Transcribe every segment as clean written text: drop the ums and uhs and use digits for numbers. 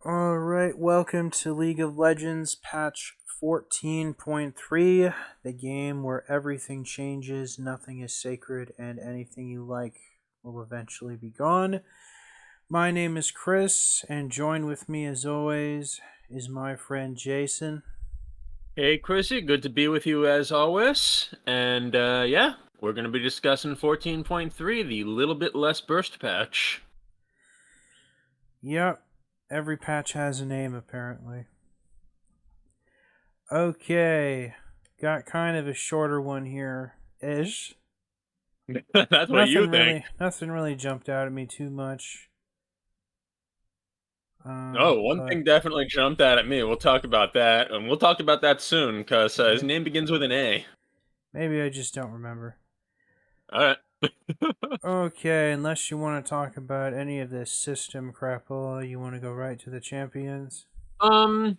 Alright, welcome to League of Legends patch 14.3, the game where everything changes, nothing is sacred, and anything you like will eventually be gone. My name is Chris, and join with me as always is my friend Jason. Hey, Chrissy, good to be with you as always. And yeah, we're going to be discussing 14.3, the little bit less burst patch. Yep, every patch has a name apparently. Okay, got kind of a shorter one here ish. That's what you Nothing think. really, nothing really jumped out at me too much. Oh, one But thing definitely jumped out at me. We'll talk about that, and we'll talk about that soon, because his maybe, name begins with an A. maybe I just don't remember. All right. Okay, unless you want to talk about any of this system crapola, you want to go right to the champions. um,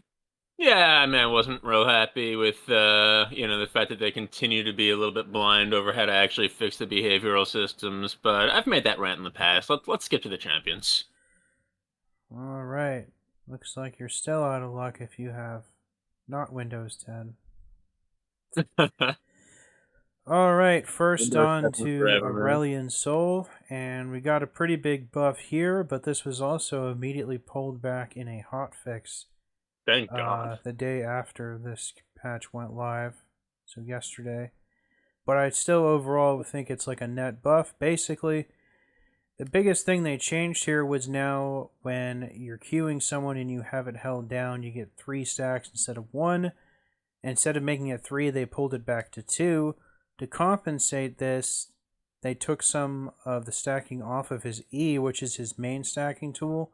yeah, I mean, I wasn't real happy with, the fact that they continue to be a little bit blind over how to actually fix the behavioral systems, but I've made that rant in the past. Let's skip to the champions. All right, looks like you're still out of luck if you have not Windows 10. All right, first Windows on 7 to forever, man. Aurelion Sol, and we got a pretty big buff here, but this was also immediately pulled back in a hotfix Thank God. the day after this patch went live, so yesterday. But I still overall think it's like a net buff. Basically, the biggest thing they changed here was now when you're queuing someone and you have it held down, you get 3 stacks instead of 1. Instead of making it 3, they pulled it back to 2. To compensate this, they took some of the stacking off of his E, which is his main stacking tool.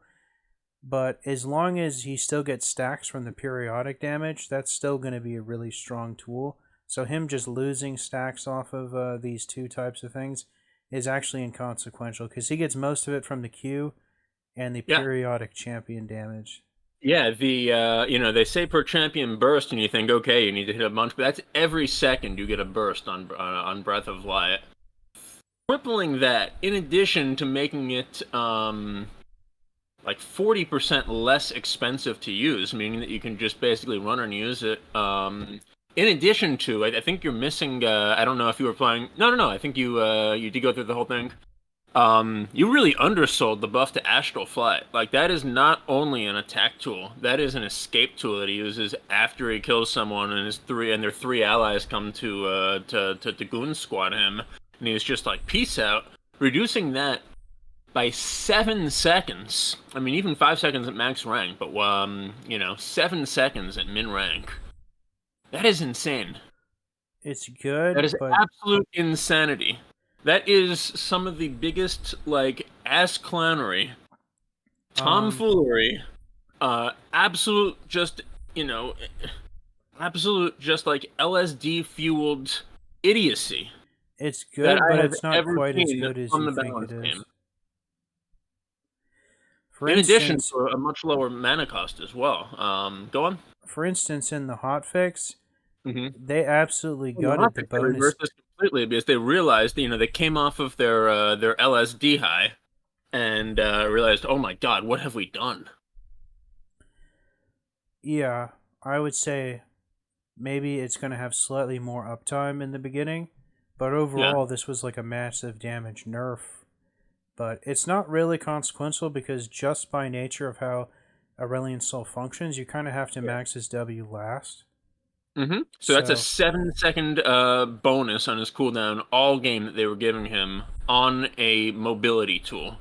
But as long as he still gets stacks from the periodic damage, that's still going to be a really strong tool. So him just losing stacks off of these two types of things is actually inconsequential because he gets most of it from the Q and the Yeah. periodic champion damage. Yeah, they say per champion burst, and you think, okay, you need to hit a bunch, but that's every second you get a burst on Breath of Light. Crippling that, in addition to making it like 40% less expensive to use, meaning that you can just basically run and use it. In addition to, I think you're missing. I don't know if you were playing. No. I think you did go through the whole thing. You really undersold the buff to Astral Flight. Like, that is not only an attack tool, that is an escape tool that he uses after he kills someone and their three allies come to goon squad him, and he's just like, peace out. Reducing that by 7 seconds. I mean, even 5 seconds at max rank, but 7 seconds at min rank. That is insane. It's That good, is but absolute insanity. That is some of the biggest, like, ass clownery, um, tomfoolery, absolute just, you know, absolute just like LSD fueled idiocy it's that good, I but have it's not ever quite as seen good as from you the think it balance is. game. For In addition instance, to a much lower mana cost as well. Go on. in the hotfix, Mm-hmm. they absolutely Well, the gutted the Hawkins they bonus. reversed this completely because they realized, they came off of their LSD high and realized, oh my god, what have we done? Yeah, I would say maybe it's going to have slightly more uptime in the beginning, but Yeah, overall, this was like a massive damage nerf. But it's not really consequential because just by nature of how Aurelion Soul functions, you kind of have to yeah. max his W last. So that's a So 7 second bonus on his cooldown all game that they were giving him on a mobility tool.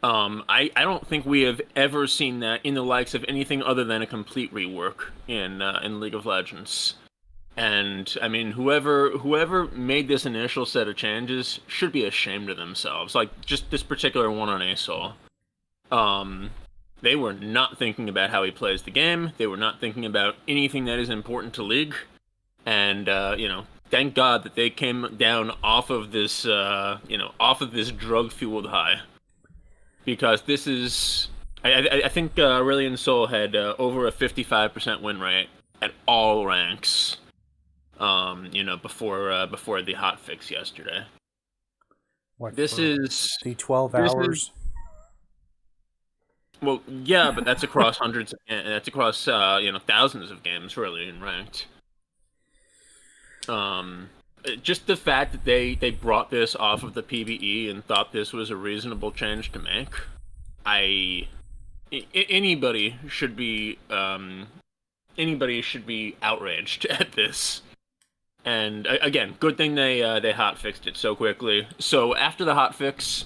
I don't think we have ever seen that in the likes of anything other than a complete rework in League of Legends. And I mean, whoever made this initial set of changes should be ashamed of themselves. Like, just this particular one on ASOL. Um, they were not thinking about how he plays the game. They were not thinking about anything that is important to League. And thank God that they came down off of this drug fueled high, because this is. I think Aurelion Sol had over a 55% win rate at all ranks. Before the hot fix yesterday. what This for is the 12 this is hours? Well, yeah, but that's across hundreds. That's across thousands of games, really, in ranked. Um, just the fact that they brought this off of the PvE and thought this was a reasonable change to make. Anybody should be outraged at this. And again, good thing they hot fixed it so quickly. So after the hot fix,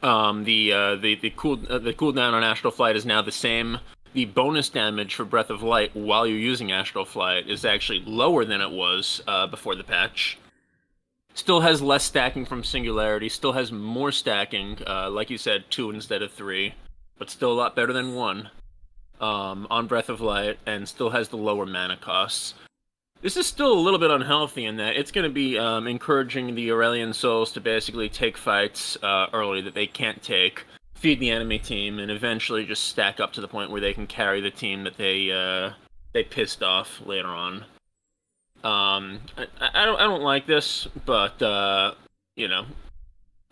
the cooldown on Astral Flight is now the same. The bonus damage for Breath of Light while you're using Astral Flight is actually lower than it was before the patch. Still has less stacking from Singularity. Still has more stacking, like you said, 2 instead of 3, but still a lot better than 1 on Breath of Light, and still has the lower mana costs. This is still a little bit unhealthy in that it's going to be encouraging the Aurelian Souls to basically take fights early that they can't take, feed the enemy team, and eventually just stack up to the point where they can carry the team that they pissed off later on. I don't like this, but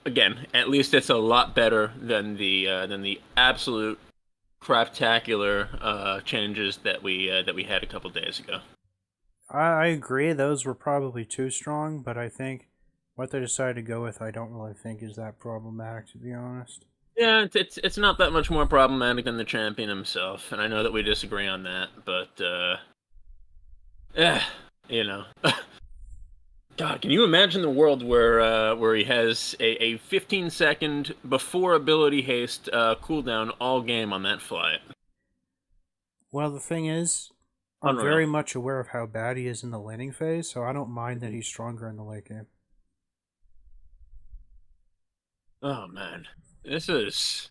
again, at least it's a lot better than the absolute craptacular changes that we had a couple days ago. I agree, those were probably too strong, but I think what they decided to go with, I don't really think is that problematic, to be honest. Yeah, it's not that much more problematic than the champion himself, and I know that we disagree on that, but you know. God, can you imagine the world where he has a 15-second before ability haste cooldown all game on that flight? Well, the thing is, I'm Unreal. very much aware of how bad he is in the laning phase, so I don't mind that he's stronger in the late game. Oh man, this is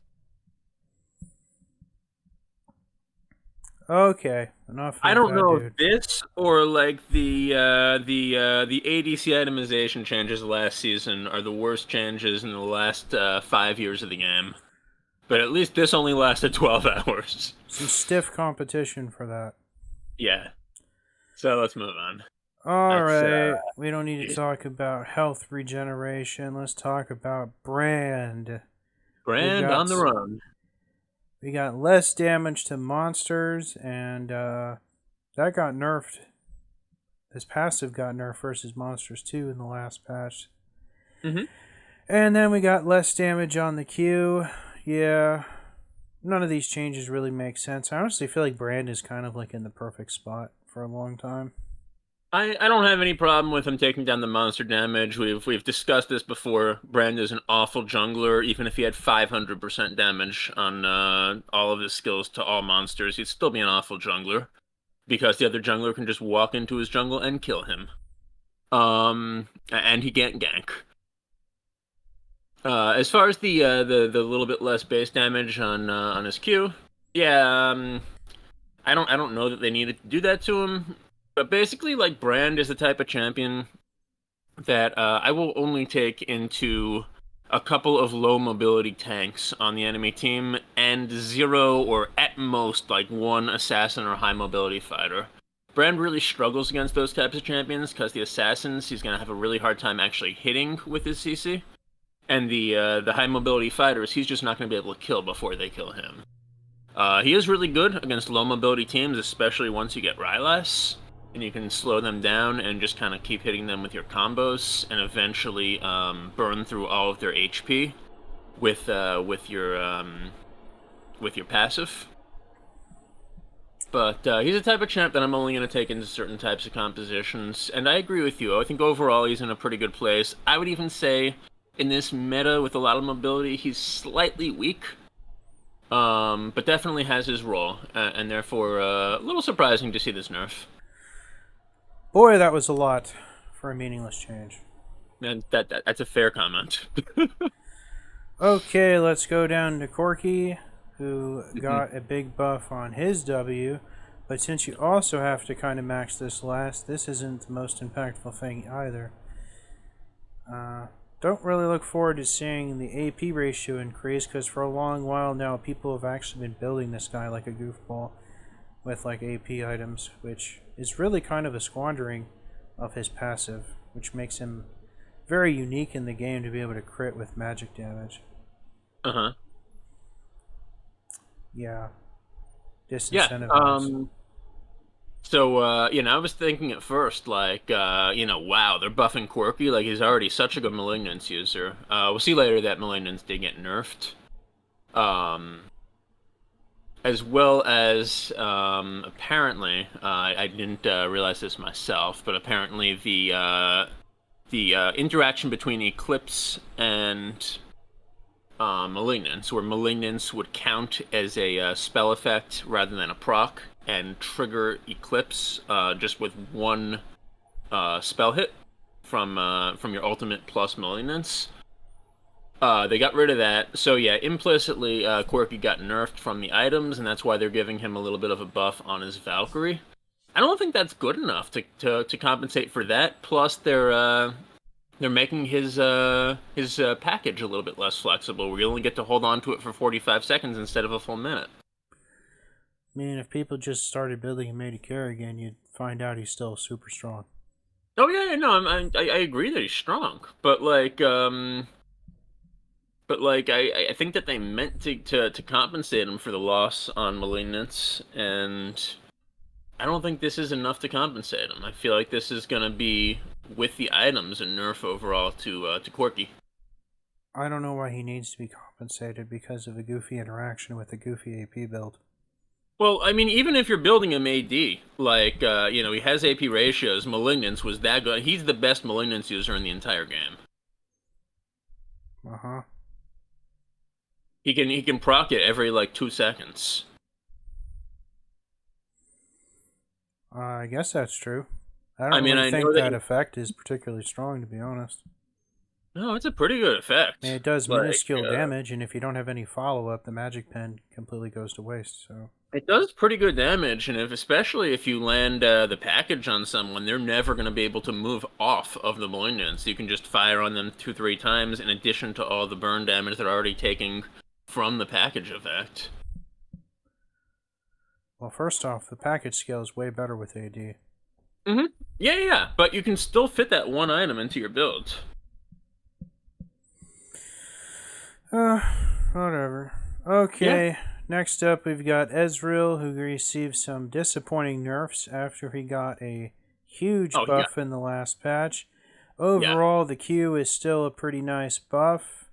Okay, enough. I Of don't that know dude. if this or like the ADC itemization changes last season are the worst changes in the last 5 years of the game. But at least this only lasted 12 hours. Some stiff competition for that. Yeah. So let's move on. Alright, we don't need to talk about health regeneration. Let's talk about brand. Brand on the run. We got less damage to monsters, and that got nerfed. This passive got nerfed versus monsters too in the last patch. Mm-hmm. And then we got less damage on the Q. Yeah, none of these changes really make sense. I honestly feel like Brand is kind of like in the perfect spot for a long time. I don't have any problem with him taking down the monster damage. We've discussed this before. Brand is an awful jungler. Even if he had 500% damage on all of his skills to all monsters, he'd still be an awful jungler because the other jungler can just walk into his jungle and kill him. And he can't gank. As far as the little bit less base damage on his Q, yeah, I don't know that they needed to do that to him. But basically, like, Brand is the type of champion that I will only take into a couple of low mobility tanks on the enemy team and 0 or at most like 1 assassin or high mobility fighter. Brand really struggles against those types of champions because the assassins he's gonna have a really hard time actually hitting with his CC, and the high mobility fighters he's just not gonna be able to kill before they kill him. He is really good against low mobility teams, especially once you get Rylas. And you can slow them down and just kind of keep hitting them with your combos, and eventually burn through all of their HP with your passive. But he's a type of champ that I'm only going to take into certain types of compositions, and I agree with you. I think overall he's in a pretty good place. I would even say in this meta with a lot of mobility, he's slightly weak. But definitely has his role, and therefore a little surprising to see this nerf. Boy, that was a lot for a meaningless change. And that's a fair comment. Okay, let's go down to Corki, who got a big buff on his W. But since you also have to kind of max this last, this isn't the most impactful thing either. Don't really look forward to seeing the AP ratio increase, because for a long while now people have actually been building this guy like a goofball with like AP items, which is really kind of a squandering of his passive, which makes him very unique in the game to be able to crit with magic damage. yeah, Yeah. disincentivize. So, I was thinking at first, like, wow, they're buffing Quirky, like, he's already such a good Malignance user. We'll see later that Malignance did get nerfed. Um, as well as, apparently, I didn't realize this myself, but apparently the interaction between Eclipse and Malignance, where Malignance would count as a spell effect rather than a proc, and trigger Eclipse just with one spell hit from your ultimate plus Malignance. They got rid of that, so yeah, implicitly Quirky got nerfed from the items, and that's why they're giving him a little bit of a buff on his Valkyrie. I don't think that's good enough to compensate for that. Plus, they're making his package a little bit less flexible, where you only get to hold on to it for 45 seconds instead of a full minute. I mean, if people just started building him AD carry again, you'd find out he's still super strong. Oh yeah, no, I agree that he's strong, but I think that they meant to compensate him for the loss on Malignance, and I don't think this is enough to compensate him. I feel like this is gonna be with the items a nerf overall to Quirky. I don't know why he needs to be compensated because of a goofy interaction with a goofy AP build. Well, I mean, even if you're building him AD, like, he has AP ratios, Malignance was that good. He's the best Malignance user in the entire game. Uh huh. He can proc it every, like, 2 seconds. I guess that's true. I I don't mean, really I think know that that effect is particularly strong, to be honest. No, it's a pretty good I mean, effect. it does Like, minuscule damage, and if you don't have any follow up, the magic pen completely goes to waste. So, it does pretty good damage, and especially if you land the package on someone, they're never going to be able to move off of the Malignance. You can just fire on them 2-3 times in addition to all the burn damage they're already taking from the package effect. well, first off, the package scale is way better with AD. Mm-hmm. Yeah, but you can still fit that one item into your build. Uh, whatever. Okay, next up we've got Ezreal, who received some disappointing nerfs after he got a huge Oh, yeah. buff in the last patch. Overall, the Q is still a pretty nice buff,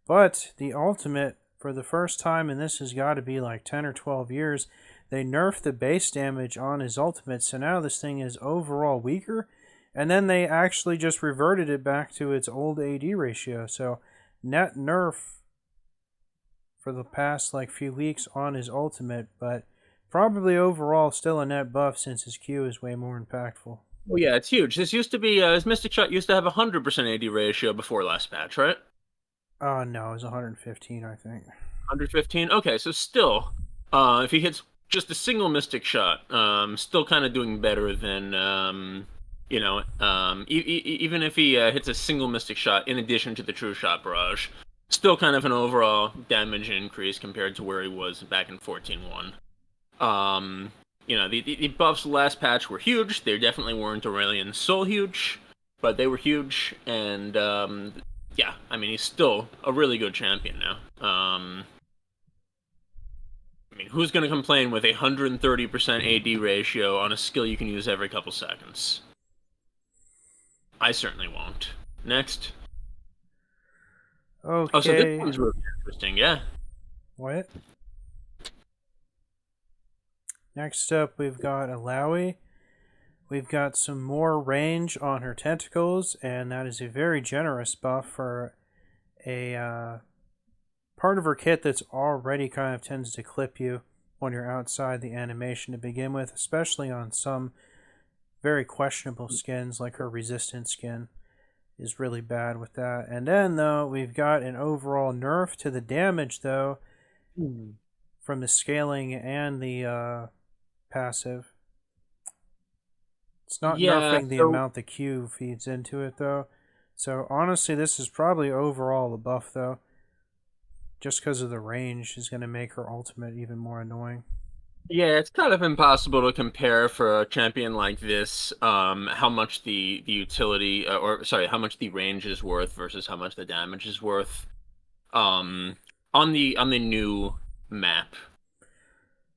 but the ultimate, for the first time, and this has got to be like 10 or 12 years, they nerfed the base damage on his ultimate, so now this thing is overall weaker, and then they actually just reverted it back to its old AD ratio, so net nerf for the past like few weeks on his ultimate, but probably overall still a net buff since his Q is way more impactful. Oh yeah, it's huge. This used to be his Mystic Shot used to have 100% AD ratio before last patch, right? No, it was 115, I think. 115. Okay, so still, if he hits just a single Mystic Shot, still kind of doing better than even if he hits a single Mystic Shot in addition to the True Shot Barrage, still kind of an overall damage increase compared to where he was back in 14.1. The buffs last patch were huge. They definitely weren't Aurelion Soul huge, but they were huge, and I mean, he's still a really good champion now. I mean, who's going to complain with a 130% AD ratio on a skill you can use every couple seconds? I certainly won't. Next. Okay. Oh, so this one's really interesting, yeah. What? Next up, we've got Alawi. We've got some more range on her tentacles, and that is a very generous buff for a part of her kit that's already kind of tends to clip you when you're outside the animation to begin with, especially on some very questionable skins, like her resistant skin is really bad with that. And then, though, we've got an overall nerf to the damage, though, from the scaling and the passive. It's not nerfing the amount the Q feeds into it, though. So, honestly, this is probably overall a buff, though. Just because of the range is going to make her ultimate even more annoying. Yeah, it's kind of impossible to compare for a champion like this, how much the utility, how much the range is worth versus how much the damage is worth. On the new map,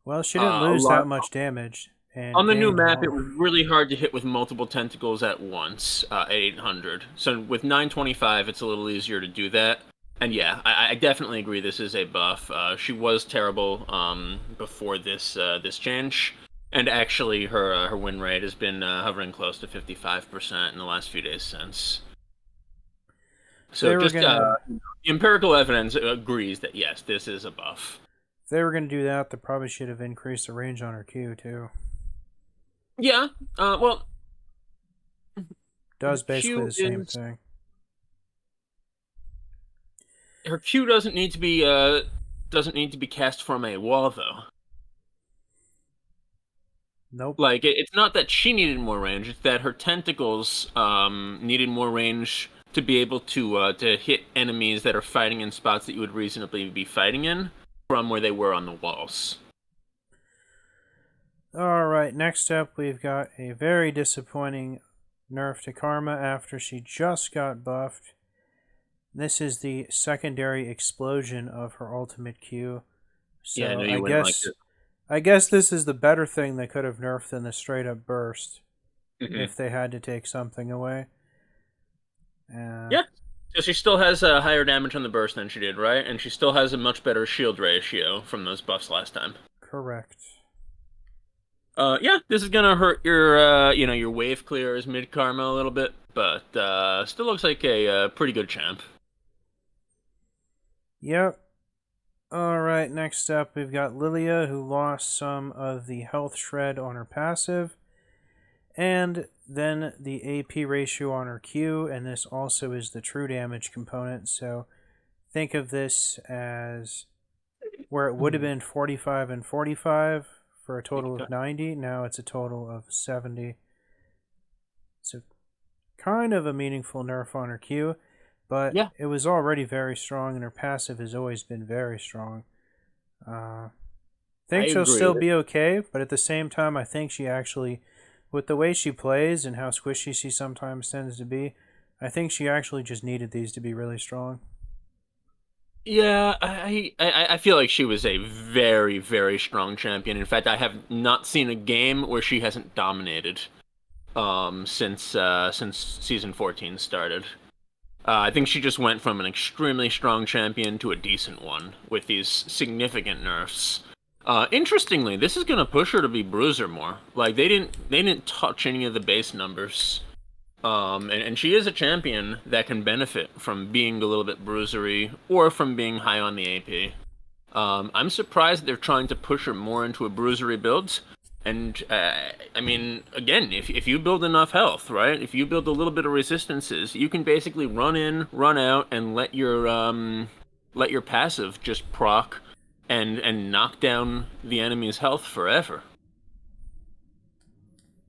Well, she didn't A lose lot that much damage and on the new gain map. It health. was really hard to hit with multiple tentacles at once at 800. So with 925, it's a little easier to do that. And yeah, I definitely agree. This is a buff. She was terrible before this change, and actually her win rate has been hovering close to 55% in the last few days since. So just empirical evidence agrees that yes, this is a buff. If they were going to do that, they probably should have increased the range on her Q too. Yeah. Well, Does basically Q the same is thing. her Q doesn't need to be cast from a wall though. Nope. Like it's not that she needed more range; it's that her tentacles needed more range to be able to hit enemies that are fighting in spots that you would reasonably be fighting in from where they were on the walls. Alright, next up we've got a very disappointing nerf to Karma after she just got buffed. This is the secondary explosion of her ultimate Q. So yeah, I know you wouldn't like it. I guess this is the better thing they could have nerfed than the straight up burst. Mm-hmm. If they had to take something away. Yeah. So she still has a higher damage on the burst than she did, right? And she still has a much better shield ratio from those buffs last time. Correct. Yeah, this is gonna hurt your, your wave clears mid Karma a little bit, but still looks like a pretty good champ. Yep. Alright, next up we've got Lilia, who lost some of the health shred on her passive, and then the AP ratio on her Q, and this also is the true damage component, so think of this as where it would have been 45 and 45 for a total of 90, now it's a total of 70. So kind of a meaningful nerf on her Q, but yeah, it was already very strong, and her passive has always been very strong. Think she'll still be okay, but at the same time, I think she actually, with the way she plays and how squishy she sometimes tends to be, I think she actually just needed these to be really strong. Yeah, I feel like she was a very, very strong champion. In fact, I have not seen a game where she hasn't dominated since season 14 started. I think she just went from an extremely strong champion to a decent one with these significant nerfs. Interestingly, this is gonna push her to be bruiser more. Like they didn't touch any of the base numbers. And she is a champion that can benefit from being a little bit bruisery or from being high on the AP. I'm surprised they're trying to push her more into a bruisery build. And, I mean, again, if you build enough health, right? If you build a little bit of resistances, you can basically run in, run out, and let your passive just proc and knock down the enemy's health forever.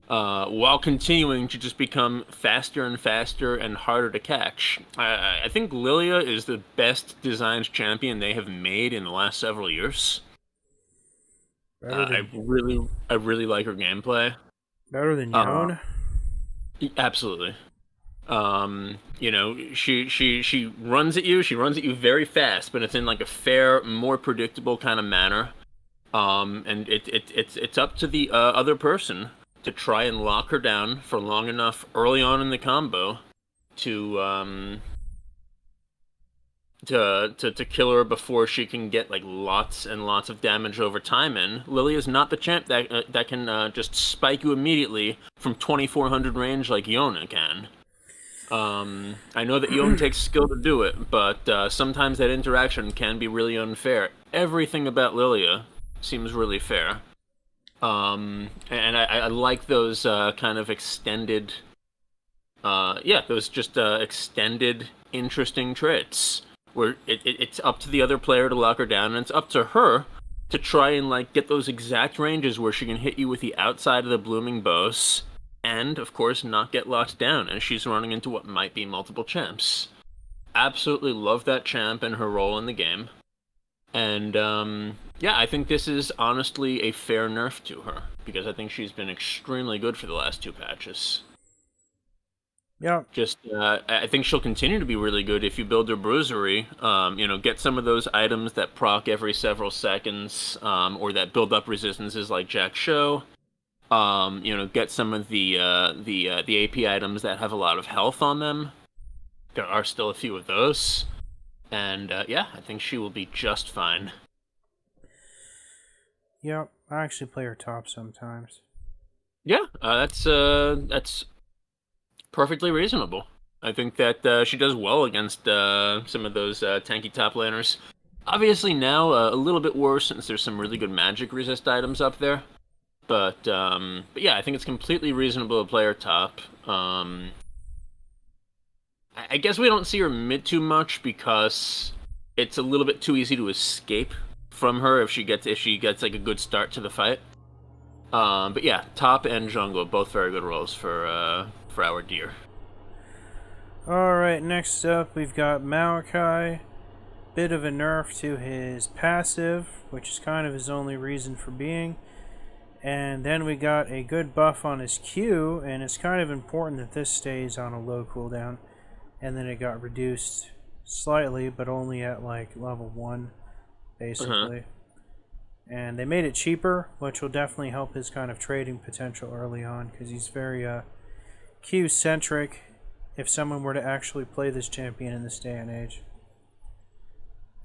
While continuing to just become faster and faster and harder to catch. I think Lilia is the best designed champion they have made in the last several years. I really like her gameplay. Better than Yone? Absolutely. She runs at you. She runs at you very fast, but it's in like a fair, more predictable kind of manner. And it's up to the other person to try and lock her down for long enough early on in the combo to kill her before she can get like lots and lots of damage over time. And Lilia's not the champ that can just spike you immediately from 2400 range like Yone can. I know that Yone takes skill to do it, but sometimes that interaction can be really unfair. Everything about Lilia seems really fair. And I like those kind of extended, those just extended interesting traits where it's up to the other player to lock her down, and it's up to her to try and like get those exact ranges where she can hit you with the outside of the blooming bows, and of course not get locked down as she's running into what might be multiple champs. Absolutely love that champ and her role in the game. And, I think this is honestly a fair nerf to her, because I think she's been extremely good for the last two patches. Yeah. Just, I think she'll continue to be really good if you build her bruisery. Get some of those items that proc every several seconds, or that build up resistances like Jack Show. Get some of the AP items that have a lot of health on them. There are still a few of those, and yeah, I think she will be just fine. Yep. I actually play her top sometimes. Yeah, that's perfectly reasonable. I think that she does well against some of those tanky top laners. Obviously now a little bit worse since there's some really good magic resist items up there. But yeah, I think it's completely reasonable to play her top. I guess we don't see her mid too much because it's a little bit too easy to escape from her if she gets like a good start to the fight. But yeah, top and jungle both very good roles for our deer. Alright, next up we've got Maokai. Bit of a nerf to his passive, which is kind of his only reason for being. And then we got a good buff on his Q, and it's kind of important that this stays on a low cooldown. And then it got reduced slightly, but only at like level 1, basically. And they made it cheaper, which will definitely help his kind of trading potential early on, because he's very Q-centric if someone were to actually play this champion in this day and age.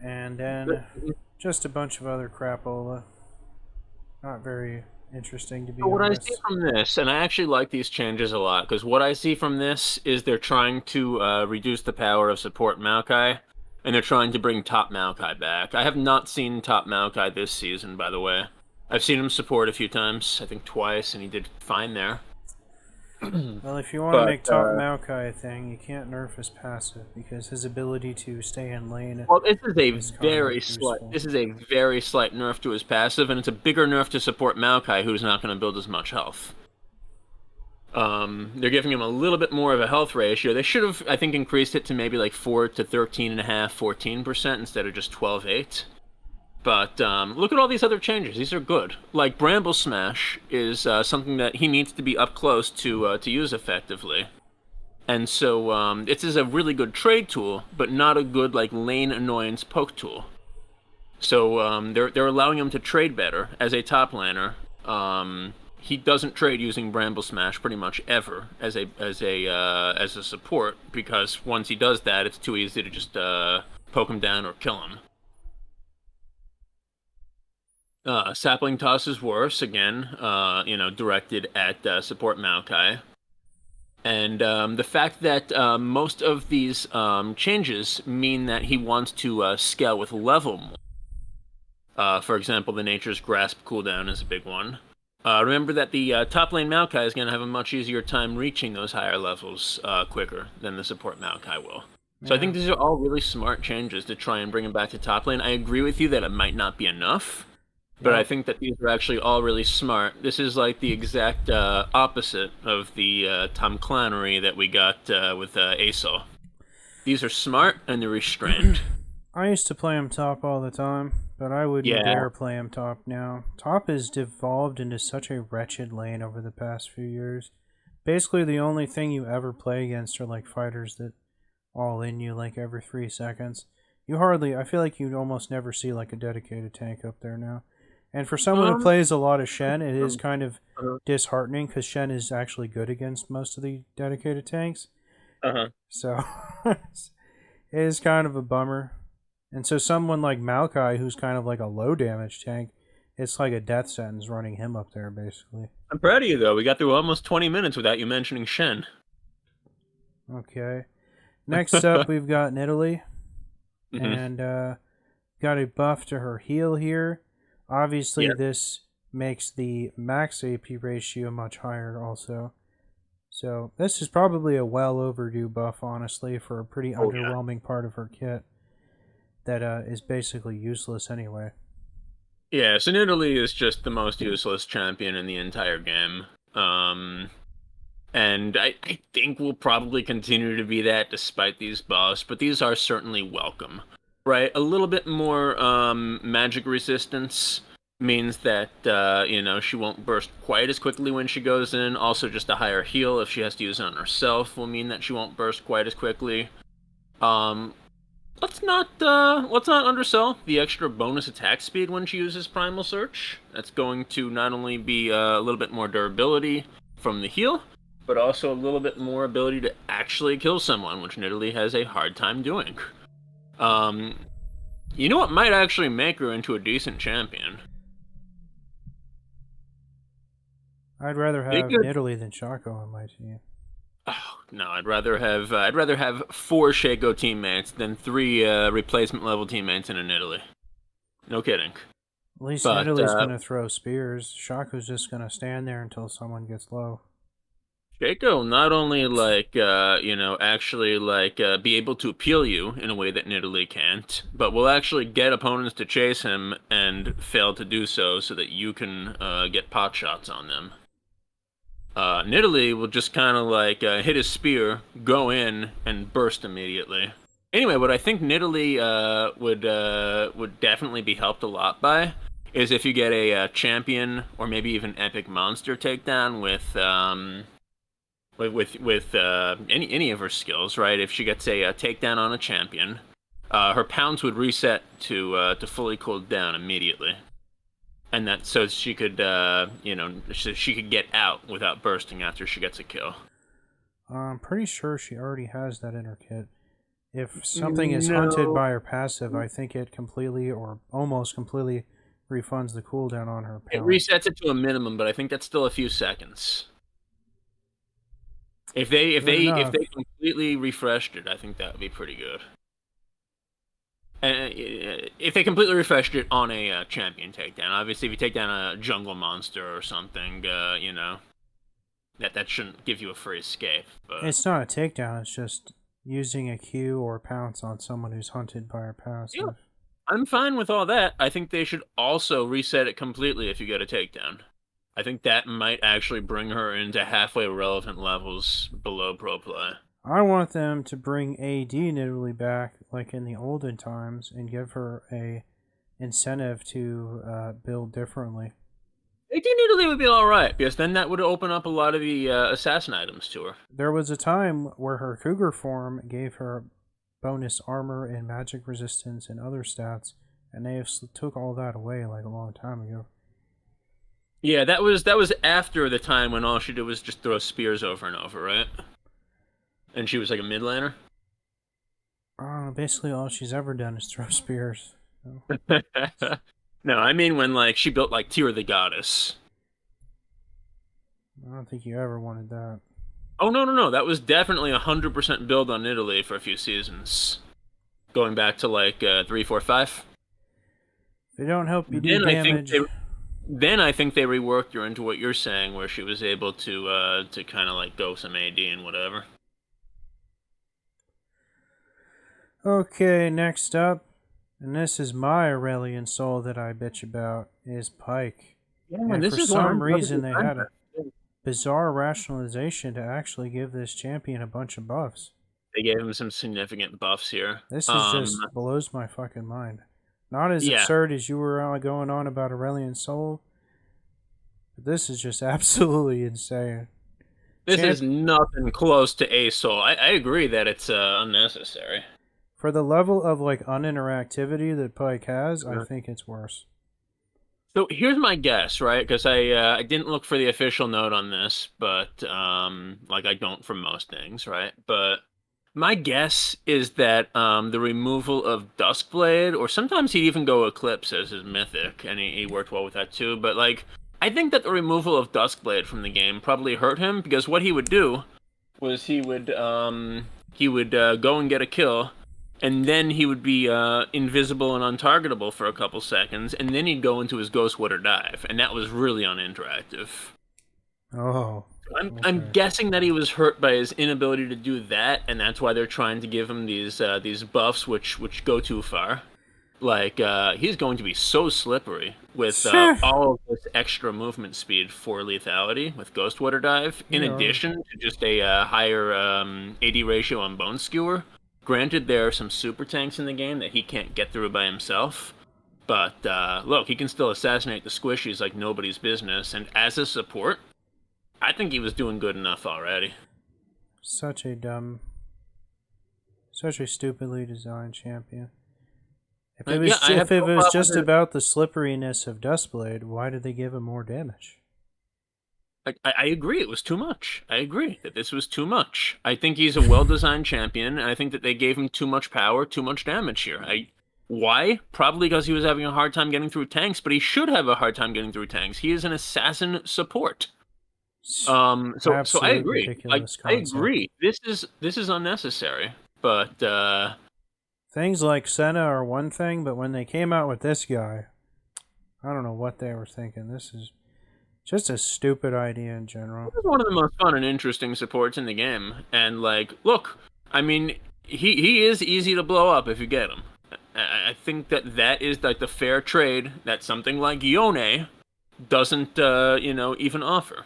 And then just a bunch of other crapola. Not very interesting to be What I honest. see from this, and I actually like these changes a lot, because what I see from this is they're trying to reduce the power of support Maokai, and they're trying to bring top Maokai back. I have not seen top Maokai this season, by the way. I've seen him support a few times, I think twice, and he did fine there. Well, if you want to make top Maokai a thing, you can't nerf his passive because his ability to stay in lane. Well, this is a is kind of very useful. slight. This is a very slight nerf to his passive, and it's a bigger nerf to support Maokai, who's not going to build as much health. They're giving him a little bit more of a health ratio. They should have, I think, increased it to maybe like 4 to 13.5, 14% instead of just 12.8. But look at all these other changes. These are good. Like Bramble Smash is something that he needs to be up close to use effectively. And so this is a really good trade tool, but not a good like lane annoyance poke tool. So they're allowing him to trade better as a top laner. He doesn't trade using Bramble Smash pretty much ever as a support, because once he does that, it's too easy to just poke him down or kill him. Sapling Toss is worse, again, directed at support Maokai. And the fact that most of these changes mean that he wants to scale with level more. For example, the Nature's Grasp cooldown is a big one. Remember that the top lane Maokai is going to have a much easier time reaching those higher levels quicker than the support Maokai will. So I think these are all really smart changes to try and bring him back to top lane. I agree with you that it might not be enough, but I think that these are actually all really smart. This is like the exact opposite of the Tom Clannery that we got with Aesol. These are smart and they're restrained. I used to play him top all the time, but I wouldn't dare play him top now. Top has devolved into such a wretched lane over the past few years. Basically, the only thing you ever play against are like fighters that all in you like every 3 seconds. I feel like you'd almost never see like a dedicated tank up there now. And for someone who plays a lot of Shen, it is kind of disheartening because Shen is actually good against most of the dedicated tanks. So it is kind of a bummer. And so someone like Maokai, who's kind of like a low damage tank, it's like a death sentence running him up there, basically. I'm proud of you, though. We got through almost 20 minutes without you mentioning Shen. Okay. Next up, we've got Nidalee. And got a buff to her heal here. Obviously, this makes the max AP ratio much higher also. So this is probably a well overdue buff, honestly, for a pretty underwhelming part of her kit that is basically useless anyway. Yeah, so Nidalee is just the most useless champion in the entire game. And I think we'll probably continue to be that despite these buffs, but these are certainly welcome. Right, a little bit more magic resistance means that she won't burst quite as quickly when she goes in. Also, just a higher heal if she has to use it on herself will mean that she won't burst quite as quickly. Let's not undersell the extra bonus attack speed when she uses Primal Search. That's going to not only be a little bit more durability from the heal, but also a little bit more ability to actually kill someone, which Nidalee has a hard time doing. You know what might actually make her into a decent champion? I'd rather have Nidalee than Shaco on my team. Oh, no, I'd rather have 4 Shaco teammates than 3 replacement level teammates in a Nidalee. No kidding. At least Nidalee's gonna throw spears. Shaco's just gonna stand there until someone gets low. Shaco not only actually be able to appeal you in a way that Nidalee can't, but will actually get opponents to chase him and fail to do so that you can get pot shots on them. Nidalee will just kind of hit his spear, go in, and burst immediately. Anyway, what I think Nidalee would definitely be helped a lot by is if you get a champion or maybe even epic monster takedown with any of her skills, right? If she gets a takedown on a champion, her pounds would reset to fully cooled down immediately. And that so she could, she could get out without bursting after she gets a kill. I'm pretty sure she already has that in her kit. If something is hunted by her passive, I think it completely or almost completely refunds the cooldown on her pound. It resets it to a minimum, but I think that's still a few seconds. If they completely refreshed it, I think that would be pretty good. And if they completely refreshed it on a champion takedown, obviously if you take down a jungle monster or something, that shouldn't give you a free escape. But it's not a takedown; it's just using a Q or pounce on someone who's hunted by her passive. Yeah, I'm fine with all that. I think they should also reset it completely if you get a takedown. I think that might actually bring her into halfway relevant levels below pro play. I want them to bring AD Nidalee back like in the olden times and give her a incentive to build differently. AD Nidalee would be alright, because then that would open up a lot of the assassin items to her. There was a time where her cougar form gave her bonus armor and magic resistance and other stats, and they took all that away like a long time ago. Yeah, that was after the time when all she did was just throw spears over and over, right? And she was like a mid laner? Basically all she's ever done is throw spears. So. No, I mean when she built Tear the Goddess. I don't think you ever wanted that. Oh, no. That was definitely 100% build on Nidalee for a few seasons. Going back to 3, 4, 5. They don't help you do damage. Then I think they reworked her into what you're saying, where she was able to kind of go some AD and whatever. Okay, next up, and this is my Aurelion Sol that I bitch about, is Pyke. Yeah, and for some reason they had a bizarre rationalization to actually give this champion a bunch of buffs. They gave him some significant buffs here. This is just blows my fucking mind. Not as absurd as you were going on about Aurelion Sol, but this is just absolutely insane. This is nothing close to a Sol. I agree that it's unnecessary. For the level of uninteractivity that Pyke has, I think it's worse. So here's my guess, right? Because I didn't look for the official note on this, but I don't for most things, right? But my guess is that the removal of Duskblade, or sometimes he'd even go Eclipse as his mythic, and he worked well with that too. But I think that the removal of Duskblade from the game probably hurt him, because what he would do was he would go and get a kill. And then he would be invisible and untargetable for a couple seconds, and then he'd go into his Ghost Water Dive, and that was really uninteractive. Oh. I'm guessing that he was hurt by his inability to do that, and that's why they're trying to give him these buffs which go too far. He's going to be so slippery with all of this extra movement speed for lethality with Ghost Water Dive, in addition to just a higher AD ratio on Bone Skewer. Granted, there are some super tanks in the game that he can't get through by himself, But look, he can still assassinate the squishies like nobody's business. And as a support, I think he was doing good enough already. Such a stupidly designed champion. If it was, if it was just about the slipperiness of Duskblade, why did they give him more damage? I agree, it was too much. I agree that this was too much. I think he's a well-designed champion, and I think that they gave him too much power, too much damage here. Why? Probably because he was having a hard time getting through tanks, but he should have a hard time getting through tanks. He is an assassin support. So I agree. I agree. This is unnecessary. But things like Senna are one thing, but when they came out with this guy, I don't know what they were thinking. This is just a stupid idea in general. He's one of the most fun and interesting supports in the game. And, like, look, I mean, he is easy to blow up if you get him. I think that is, like, the fair trade that something like Yone doesn't, even offer.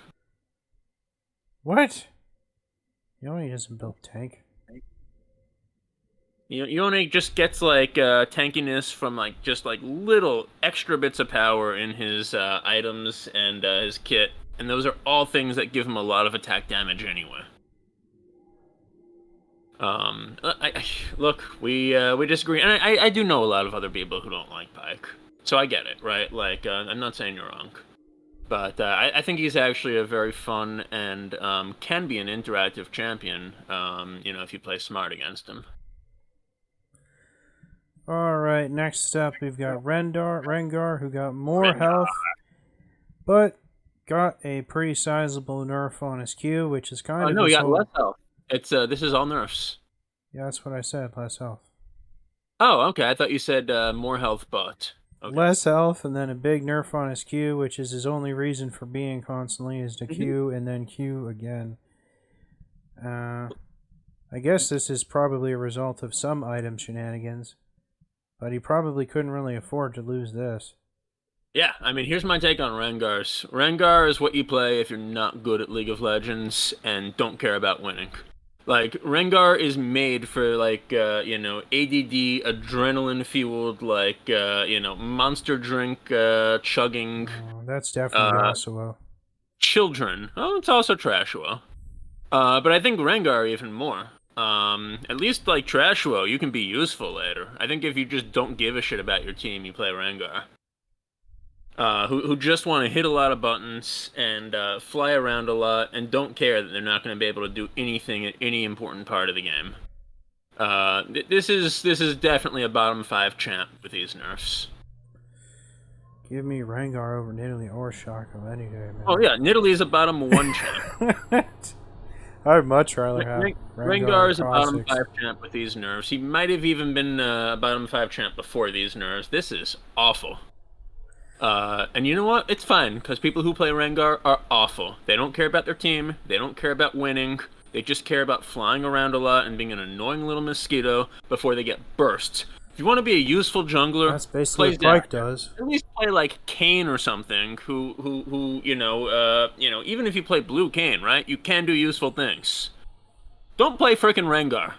What? Yone doesn't build tank. Yone just gets, like, tankiness from, like, just, like, little extra bits of power in his items and his kit. And those are all things that give him a lot of attack damage anyway. Look, we disagree. And I do know a lot of other people who don't like Pyke. So I get it, right? Like, I'm not saying you're wrong. But I think he's actually a very fun and can be an interactive champion, if you play smart against him. Alright, next up we've got Rengar, who got more health, but got a pretty sizable nerf on his Q, which is kind of... No, he got less health. This is all nerfs. Yeah, that's what I said, less health. Oh, okay, I thought you said more health, but... Okay. Less health, and then a big nerf on his Q, which is his only reason for being constantly, is to Q, and then Q again. I guess this is probably a result of some item shenanigans. But he probably couldn't really afford to lose this. Yeah, I mean, here's my take on Rengar's. Rengar is what you play if you're not good at League of Legends and don't care about winning. Like, Rengar is made for, like, ADD, adrenaline-fueled, like, monster drink chugging. Oh, that's definitely Yasuo. Children. Oh, it's also Trashuo. But I think Rengar even more. At least, like, Trashuo, you can be useful later. I think if you just don't give a shit about your team, you play Rengar. Who just want to hit a lot of buttons and fly around a lot and don't care that they're not going to be able to do anything at any important part of the game. This is definitely a bottom 5 champ with these nerfs. Give me Rengar over Nidalee or Shaco any day, man. Oh yeah, Nidalee is a bottom 1 champ. I'd much rather have Rengar is a bottom 5 champ with these nerfs. He might have even been a bottom 5 champ before these nerfs. This is awful. And you know what? It's fine, because people who play Rengar are awful. They don't care about their team. They don't care about winning. They just care about flying around a lot and being an annoying little mosquito before they get burst. If you want to be a useful jungler, that's basically what Pyke does. At least play like Kayn or something. Who even if you play blue Kayn, right? You can do useful things. Don't play frickin' Rengar.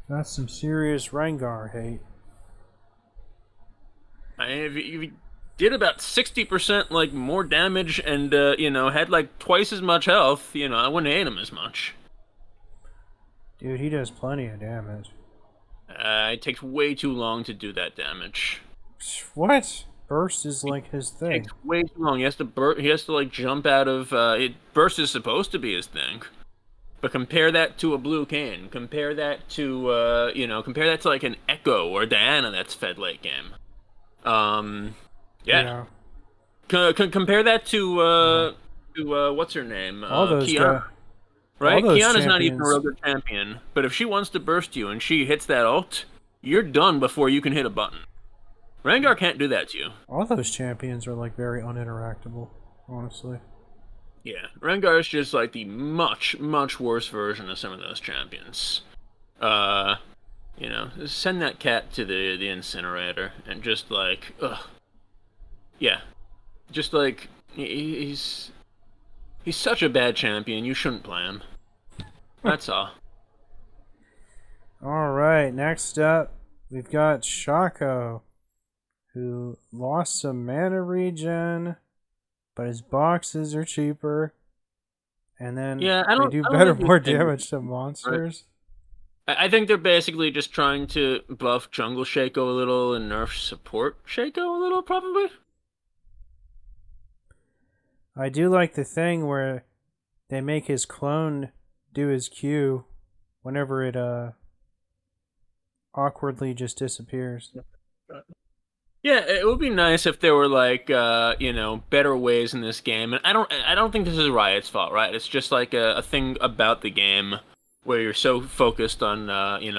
That's some serious Rengar hate. If you did about 60% like more damage and had like twice as much health, I wouldn't hate him as much. Dude, he does plenty of damage. It takes way too long to do that damage. What? Burst is like his thing. It takes way too long. He has to like jump out of it. Burst is supposed to be his thing. But compare that to a blue Kayn. Compare that to compare that to like an Echo or Diana that's fed late game. Yeah. Compare that to what's her name? All those Qiyana. Right? Qiyana's not even a champions. real good champion, but if she wants to burst you and she hits that ult, you're done before you can hit a button. Rengar can't do that to you. All those champions are like very uninteractable, honestly. Yeah, Rengar is just like the much, much worse version of some of those champions. Send that cat to the incinerator and just like, ugh. Yeah. Just like, he's such a bad champion, you shouldn't play him. That's all. Alright, next up, we've got Shaco. who lost some mana regen, but his boxes are cheaper. And then Yeah, they do I don't better, think more these damage to things, right? monsters. I think they're basically just trying to buff Jungle Shaco a little and nerf support Shaco a little, probably. I do like the thing where they make his clone do his Q whenever it awkwardly just disappears. Yeah, it would be nice if there were like better ways in this game. And I don't think this is Riot's fault, right? It's just like a thing about the game where you're so focused on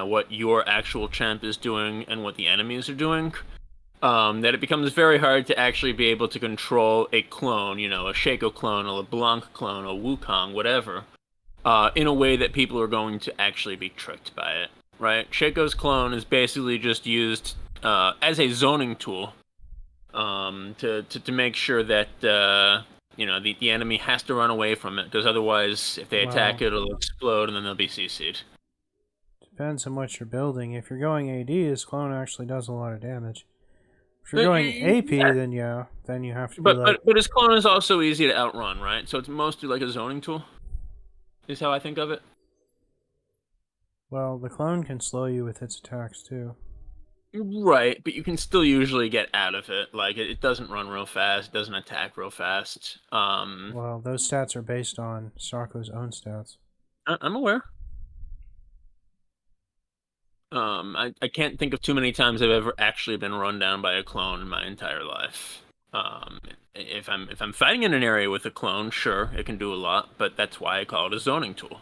what your actual champ is doing and what the enemies are doing. That it becomes very hard to actually be able to control a clone, a Shaco clone, a LeBlanc clone, a Wukong, whatever, in a way that people are going to actually be tricked by it, right? Shaco's clone is basically just used as a zoning tool to make sure that the enemy has to run away from it, because otherwise, if they attack Wow. it, it'll explode and then they'll be CC'd. Depends on what you're building. If you're going AD, his clone actually does a lot of damage. If you're But, going AP, yeah, then you have to be like, but his clone is also easy to outrun, right? So it's mostly like a zoning tool, is how I think of it. well, the clone can slow you with its attacks too. Right, but you can still usually get out of it. Like it doesn't run real fast, it doesn't attack real fast. Well, those stats are based on Sarko's own stats. I'm aware. I can't think of too many times I've ever actually been run down by a clone in my entire life. If I'm fighting in an area with a clone, sure, it can do a lot, but that's why I call it a zoning tool.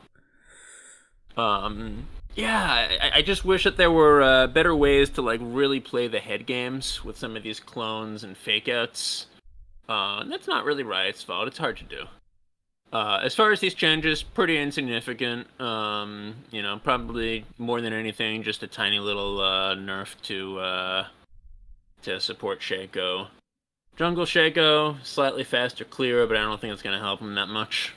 Yeah, I just wish that there were better ways to like really play the head games with some of these clones and fake outs. That's not really Riot's fault. It's hard to do. As far as these changes, pretty insignificant. Probably more than anything, just a tiny little nerf to support Shaco. Jungle Shaco, slightly faster, clearer, but I don't think it's gonna help him that much.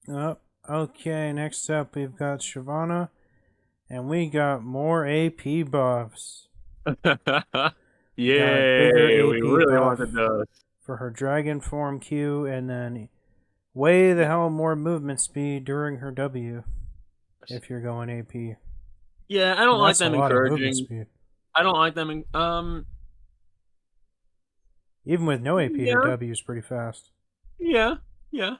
Oh, okay, next up we've got Shyvana, and we got more AP buffs. Got a bigger Yay! We AP really buff wanted those. for her Dragon Form Q, and then way the hell more movement speed during her W if you're going AP. Yeah, I don't And like that's a them lot of movement encouraging. speed. I don't like them. Even with no AP, her Yeah, W is pretty fast. yeah, yeah.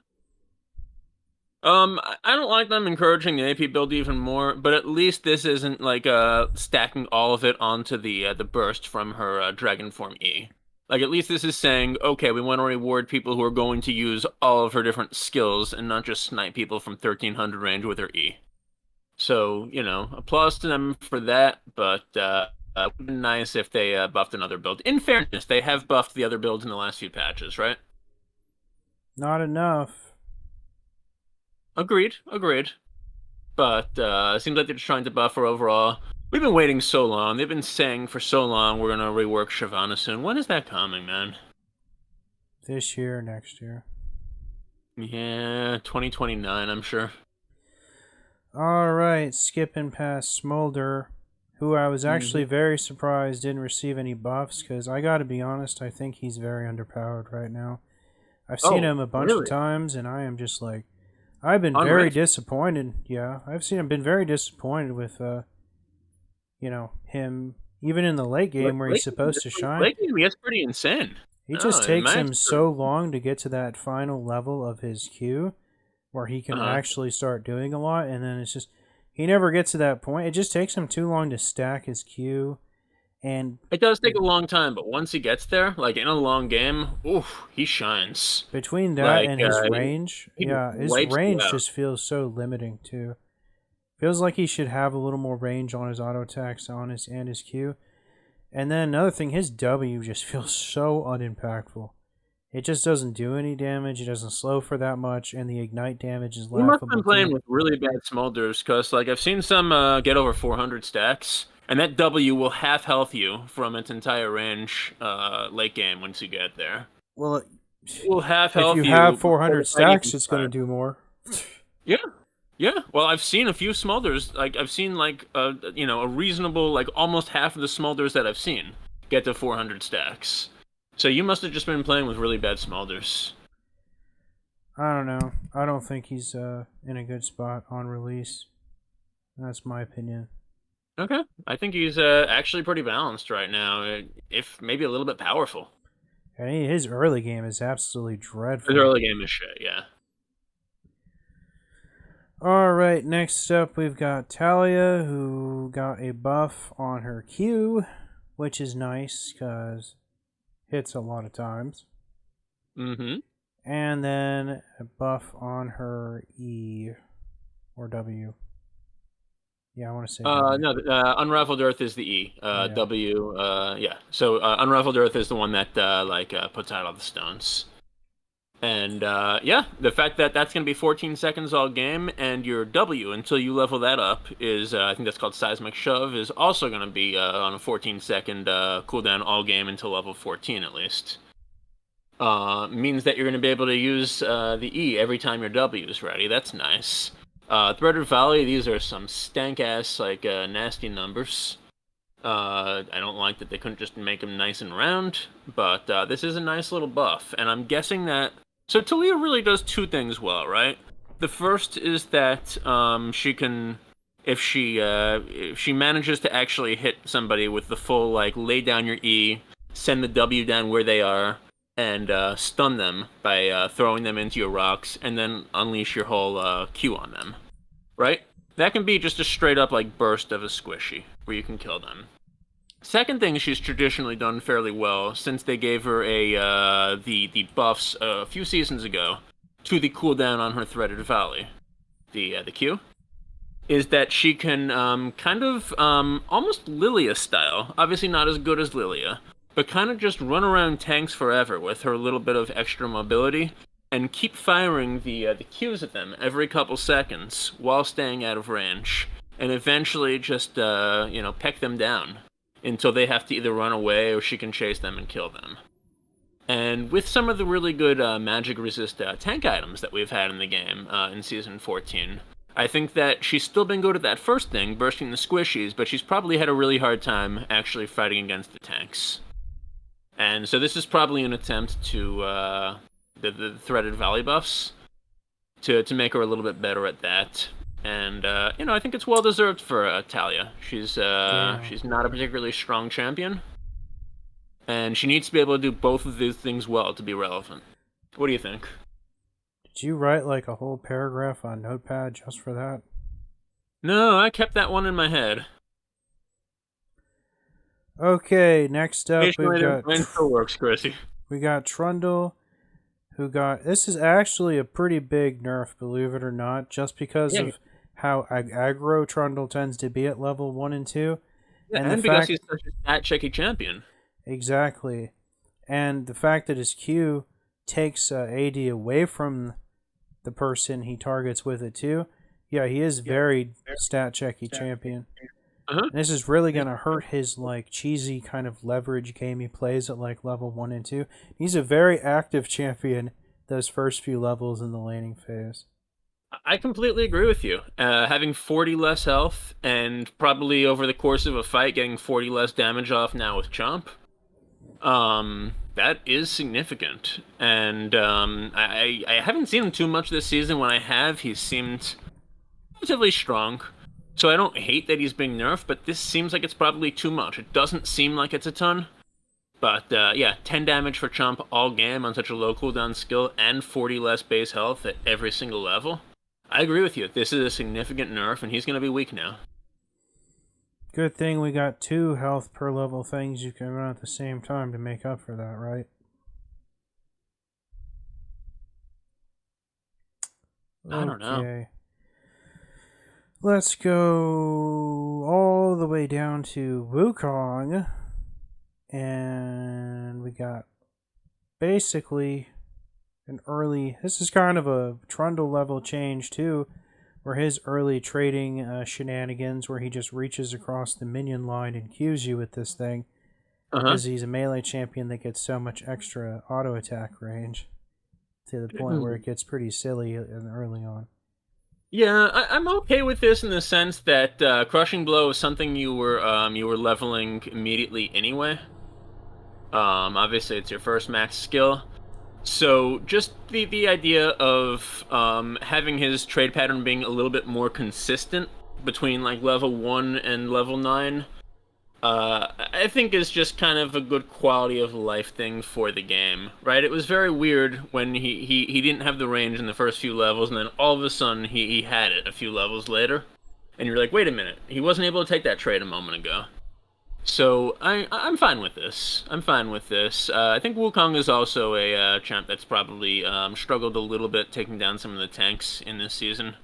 I don't like them encouraging the AP build even more, but at least this isn't like stacking all of it onto the burst from her Dragon Form E. Like at least this is saying, okay, we want to reward people who are going to use all of her different skills and not just snipe people from 1300 range with her E. So, applause to them for that, but it would be nice if they buffed another build. In fairness, they have buffed the other builds in the last few patches, right? Not enough. Agreed, agreed. But it seems like they're just trying to buffer overall. We've been waiting so long. They've been saying for so long we're gonna rework Shyvana soon. When is that coming, man? This year, next year. Yeah, 2029, I'm sure. Alright, skipping past Smolder, who I was actually Mhm. very surprised didn't receive any buffs, because I gotta be honest, I think he's very underpowered right now. I've seen Oh, him a bunch of really? times, and I am just like, I've been On very Rift? disappointed. Yeah, I've seen him been very disappointed with, him, even in the late game where he's supposed to shine. Late game gets pretty insane. He Oh, just in takes my him so experience. long to get to that final level of his Q where he can Uh-huh. actually start doing a lot, and then it's just he never gets to that point. It just takes him too long to stack his Q, and It does take a long time, but once he gets there, like in a long game, oof, he shines. between that Like and his range, he yeah, his wipes you range out. just feels so limiting too. Feels like he should have a little more range on his auto attacks on his and his Q. And then another thing, his W just feels so unimpactful. It just doesn't do any damage. It doesn't slow for that much, and the ignite damage is You must have laughable been too. playing with really bad smolders, because like I've seen some get over 400 stacks, and that W will half health you from its entire range late game once you get there. Well, It will half if health you have you before 400 the fight even stacks, it's going to starts. do more. Yeah, Yeah, well, I've seen a few smolders. Like I've seen like a reasonable like almost half of the smolders that I've seen get to 400 stacks. So you must have just been playing with really bad smolders. I don't know. I don't think he's in a good spot on release. That's my opinion. Okay, I think he's actually pretty balanced right now, if maybe a little bit powerful. And his early game is absolutely His dreadful. early game is shit. Yeah. All right, next up we've got Talia, who got a buff on her Q, which is nice because hits a lot of times. Mm-hmm. And then a buff on her E or W. Yeah, I want to say W. No, Unraveled Earth is the E. Yeah. W. Yeah. So Unraveled Earth is the one that puts out all the stones. And yeah, the fact that that's going to be 14 seconds all game, and your W until you level that up is, I think that's called Seismic Shove, is also going to be on a 14-second cooldown all game until level 14 at least. Means that you're going to be able to use the E every time your W is ready. That's nice. Threaded Valley, these are some stank ass, like, nasty numbers. I don't like that they couldn't just make them nice and round, but this is a nice little buff, and I'm guessing that. So Talia really does two things well, right? The first is that she can, if she manages to actually hit somebody with the full like lay down your E, send the W down where they are, and stun them by throwing them into your rocks, and then unleash your whole Q on them, right? That can be just a straight up like burst of a squishy where you can kill them. Second thing she's traditionally done fairly well since they gave her a the buffs a few seasons ago to the cooldown on her Threaded Valley, the Q, is that she can kind of almost Lilia style, obviously not as good as Lilia, but kind of just run around tanks forever with her little bit of extra mobility and keep firing the Qs at them every couple seconds while staying out of range, and eventually just peck them down until they have to either run away or she can chase them and kill them. And with some of the really good magic resist tank items that we've had in the game in season 14, I think that she's still been good at that first thing, bursting the squishies, but she's probably had a really hard time actually fighting against the tanks. And so this is probably an attempt to the Threaded Valley buffs to make her a little bit better at that. And I think it's well deserved for Talia. Yeah. She's not a particularly strong champion, and she needs to be able to do both of these things well to be relevant. What do you think? Did you write like a whole paragraph on Notepad just for that? No, I kept that one in my head. Okay, next up we've Occasionally, got it still works, Chrissy. we got Trundle, who got this is actually a pretty big nerf, believe it or not, just because Yeah, of how aggro Trundle tends to be at level 1 and 2, yeah, and the and because fact he's such a stat checky champion. exactly, and the fact that his Q takes AD away from the person he targets with it too. Yeah, he is very stat checky champion. Uh-huh. And this is really gonna hurt his like cheesy kind of leverage game he plays at like level 1 and 2. He's a very active champion those first few levels in the laning phase. I completely agree with you. Having 40 less health and probably over the course of a fight getting 40 less damage off now with Chomp, that is significant. And I haven't seen him too much this season. When I have, he's seemed relatively strong. So I don't hate that he's being nerfed, but this seems like it's probably too much. It doesn't seem like it's a ton. But yeah, 10 damage for Chomp all game on such a low cooldown skill and 40 less base health at every single level. I agree with you. This is a significant nerf, and he's going to be weak now. Good thing we got 2 health per level things you can run at the same time to make up for that, right? I don't know. Okay. Let's go all the way down to Wukong. And we got basically an early. This is kind of a Trundle level change, too, where his early trading shenanigans, where he just reaches across the minion line and Qs you with this thing, Uh as he's a melee champion that gets so much extra auto attack range to the point where huh. it gets pretty silly early on. Yeah, I'm okay with this in the sense that crushing blow is something you were leveling immediately anyway. Obviously, it's your first max skill. So just the idea of having his trade pattern being a little bit more consistent between like level 1 and level 9, I think is just kind of a good quality of life thing for the game, right? It was very weird when he didn't have the range in the first few levels, and then all of a sudden he had it a few levels later, and you're like, wait a minute, he wasn't able to take that trade a moment ago. So I'm fine with this. I'm fine with this. I think Wukong is also a champ that's probably struggled a little bit taking down some of the tanks in this season.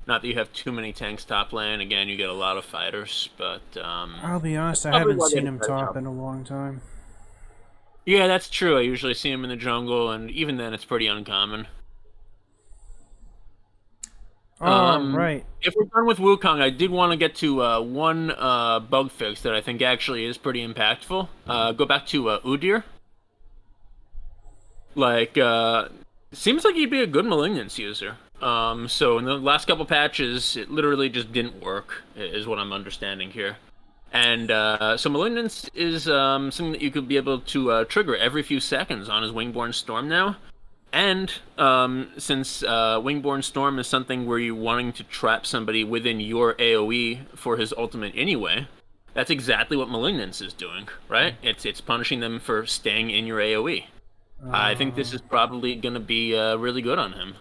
Not that you have too many tanks top lane. Again, you get a lot of fighters, but I'll be that's honest, I probably haven't why they seen did a him better top job. in a long time. Yeah, that's true. I usually see him in the jungle, and even then, it's pretty uncommon. All right. If we're done with Wukong, I did want to get to one bug fix that I think actually is pretty impactful. Go back to Udyr. Like, seems like he'd be a good Malignance user. So in the last couple patches, it literally just didn't work, is what I'm understanding here. And so Malignance is something that you could be able to trigger every few seconds on his Wingborne Storm now. And since Wingborne Storm is something where you're wanting to trap somebody within your AoE for his ultimate anyway, that's exactly what Malignance is doing, right? It's punishing them for staying in your AoE. I think this Uh, is probably going to be really good on him.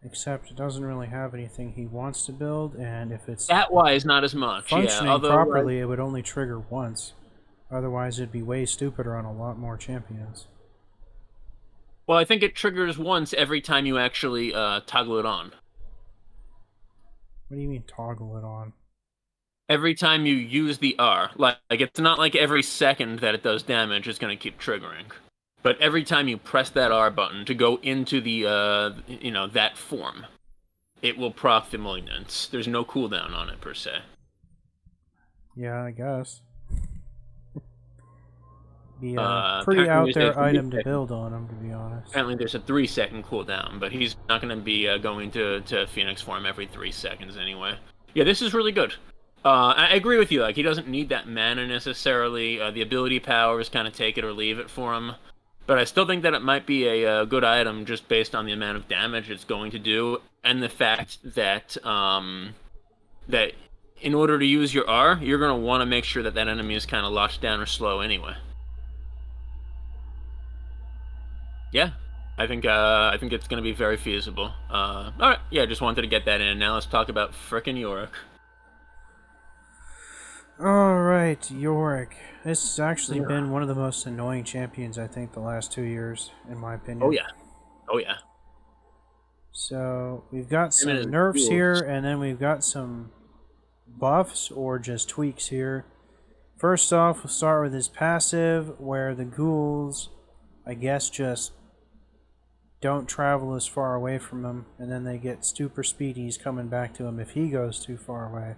except it doesn't really have anything he wants to build, and if it's Stat-wise, not as much, yeah. functioning Although, properly, it would only trigger once. Otherwise, it'd be way stupider on a lot more champions. well, I think it triggers once every time you actually toggle it on. What do you mean toggle it on? Every time you use the R, like it's not like every second that it does damage is going to keep triggering, but every time you press that R button to go into the that form, it will proc the Malignance. There's no cooldown on it per se. Yeah, I guess. Be a pretty Apparently out there's a there item to 3 second. build on him, to be honest. Apparently there's a 3 second cooldown, but he's not going to be going to Phoenix form every 3 seconds anyway. Yeah, this is really good. I agree with you. Like he doesn't need that mana necessarily. The ability powers kind of take it or leave it for him. But I still think that it might be a good item just based on the amount of damage it's going to do, and the fact that that in order to use your R, you're going to want to make sure that that enemy is kind of locked down or slow anyway. Yeah, I think it's going to be very feasible. All right, yeah, just wanted to get that in. Now let's talk about frickin' Yorick. Alright, Yorick. This has actually been one of the most annoying champions, I think, the last 2 years, in my Oh opinion. yeah, oh yeah. So, we've got Him and his some nerfs here, duels. and then we've got some buffs or just tweaks here. First off, we'll start with his passive, where the ghouls, I guess, just don't travel as far away from him, and then they get super speedies coming back to him if he goes too far away.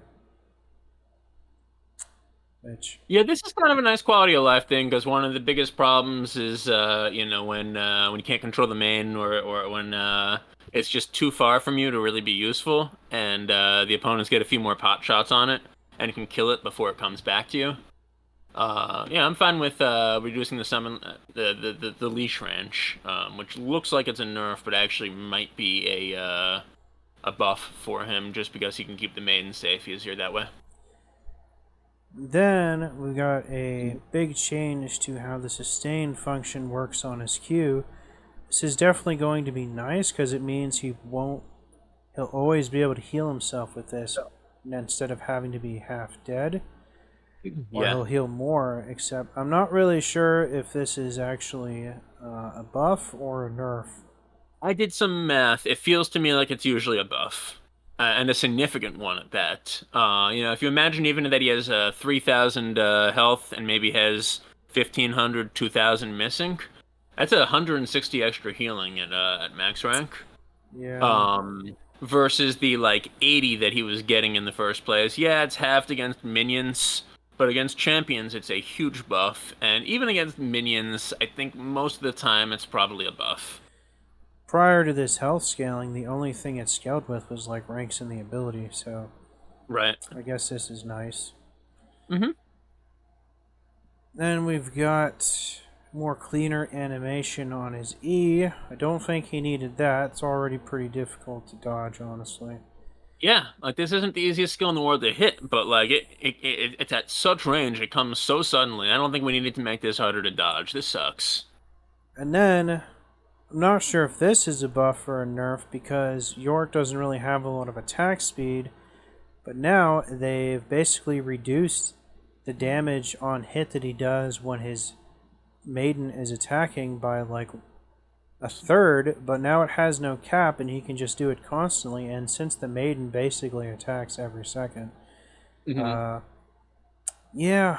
Which, Yeah, this is kind of a nice quality of life thing because one of the biggest problems is, when you can't control the main or when it's just too far from you to really be useful, and the opponents get a few more pot shots on it and can kill it before it comes back to you. Yeah, I'm fine with reducing the summon the leash range, which looks like it's a nerf, but actually might be a buff for him just because he can keep the maiden safe easier that way. then we got a big change to how the sustain function works on his Q. This is definitely going to be nice because it means he'll always be able to heal himself with this instead of having to be half dead. Or Yeah. he'll heal more, except I'm not really sure if this is actually a buff or a nerf. I did some math. It feels to me like it's usually a buff, and a significant one at that. If you imagine even that he has 3,000 health and maybe has 1,500, 2,000 missing, that's 160 extra healing at max rank. Yeah. Versus the like 80 that he was getting in the first place. Yeah, it's halved against minions, but against champions, it's a huge buff. And even against minions, I think most of the time it's probably a buff. prior to this health scaling, the only thing it scaled with was like ranks in the ability, so Right. I guess this is nice. Mm-hmm. Then we've got more cleaner animation on his E. I don't think he needed that. It's already pretty difficult to dodge, honestly. Yeah, like this isn't the easiest skill in the world to hit, but like it's at such range, it comes so suddenly. I don't think we needed to make this harder to dodge. This sucks. And then, I'm not sure if this is a buff or a nerf because York doesn't really have a lot of attack speed, but now they've basically reduced the damage on hit that he does when his maiden is attacking by like a third, but now it has no cap and he can just do it constantly. And since the maiden basically attacks every second, Mm-hmm. yeah.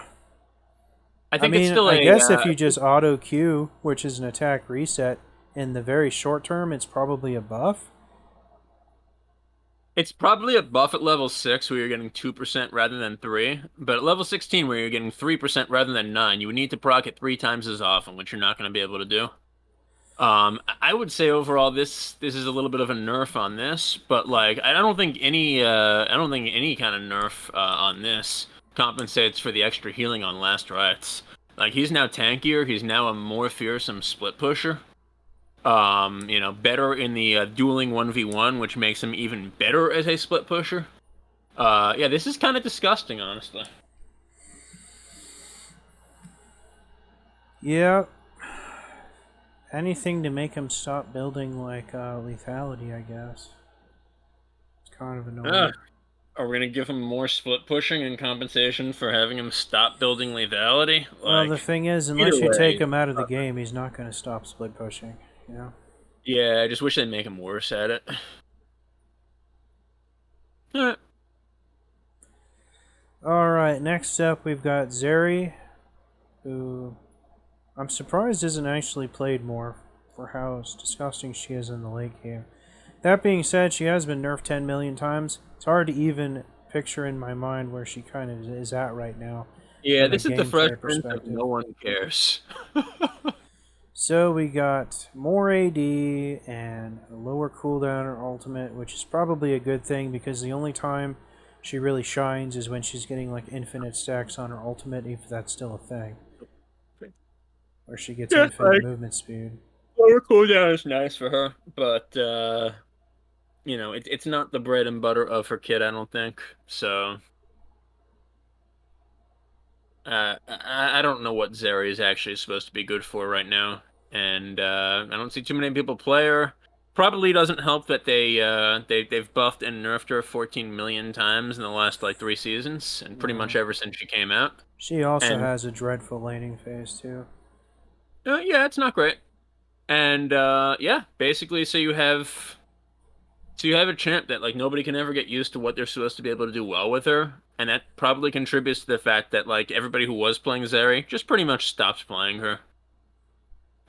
I think mean, it's still I a guess if you just auto Q, which is an attack reset, in the very short term, it's probably a buff. it's probably a buff at level 6 where you're getting 2% rather than 3, but at level 16 where you're getting 3% rather than 9, you would need to proc it 3 times as often, which you're not going to be able to do. I would say overall this is a little bit of a nerf on this, but like I don't think any kind of nerf on this compensates for the extra healing on last rites. Like he's now tankier, he's now a more fearsome split pusher. Better in the dueling 1v1, which makes him even better as a split pusher. Yeah, this is kind of disgusting, honestly. Yeah. Anything to make him stop building like lethality, I guess. It's kind of annoying. Ugh. Are we gonna give him more split pushing in compensation for having him stop building lethality? Well, the Like, thing is, either unless you take way, him out of the game, he's not going to stop split pushing. You know? yeah, I just wish they'd make him worse at it. Alright. Alright, next up we've got Zeri, who I'm surprised isn't actually played more for how disgusting she is in the late game. That being said, she has been nerfed 10 million times. It's hard to even picture in my mind where she kind of is at right now. Yeah, From a this is the Fresh gameplay Prince of perspective. no one cares. So we got more AD and a lower cooldown on ultimate, which is probably a good thing because the only time she really shines is when she's getting like infinite stacks on her ultimate, if that's still a thing. Where she gets Yeah, infinite movement speed. lower cooldown is nice for her, but it's not the bread and butter of her kit, I don't think. So I don't know what Zeri is actually supposed to be good for right now, and I don't see too many people play her. Probably doesn't help that they've buffed and nerfed her 14 million times in the last like 3 seasons, and pretty much ever since she came out. She also And has a dreadful laning phase too. yeah, it's not great. And yeah, basically, so you have a champ that like nobody can ever get used to what they're supposed to be able to do well with her, and that probably contributes to the fact that like everybody who was playing Zeri just pretty much stops playing her.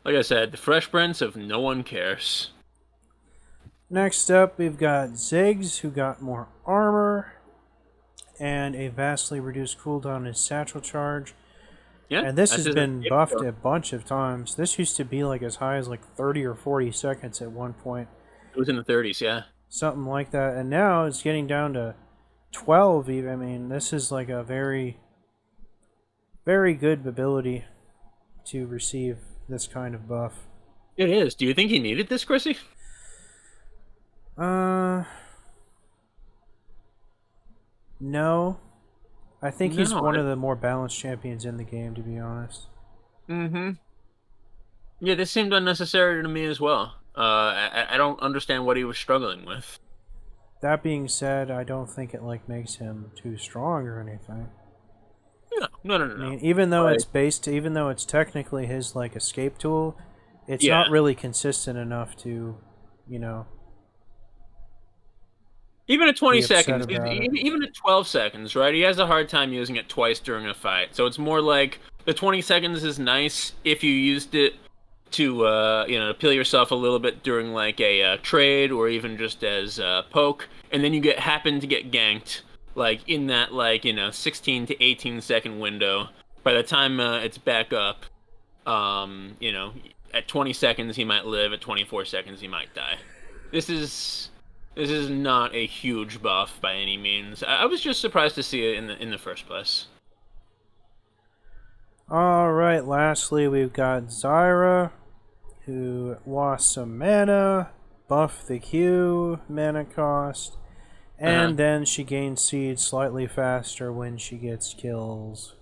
Like I said, the Fresh Prince of no one cares. Next up, we've got Ziggs, who got more armor and a vastly reduced cooldown on his satchel charge. Yeah, And this that's has his been escape buffed code. a bunch of times. This used to be like as high as like 30 or 40 seconds at one point. It was in the 30s, yeah. Something like that. And now it's getting down to 12 even. I mean, this is like a very, very good ability to receive this kind of buff. It is. Do you think he needed this, Chrissy? No. I think he's No. one of the more balanced champions in the game, to be honest. Mm-hmm. Yeah, this seemed unnecessary to me as well. I don't understand what he was struggling with. That being said, I don't think it like makes him too strong or anything. No. I mean, even though Like, even though it's technically his like escape tool, it's Yeah. not really consistent enough to, you know, Even at 20 be upset seconds, about it. even at 12 seconds, right? He has a hard time using it twice during a fight. So it's more like the 20 seconds is nice if you used it to, to peel yourself a little bit during like a trade or even just as poke, and then you happen to get ganked like in that 16 to 18 second window. By the time it's back up, um, you know, at 20 seconds he might live, at 24 seconds he might die. This is not a huge buff by any means. I was just surprised to see it in the first place. Alright, lastly we've got Zyra, who lost some mana, buffed the Q mana cost, and then she gains seed slightly faster when she gets kills.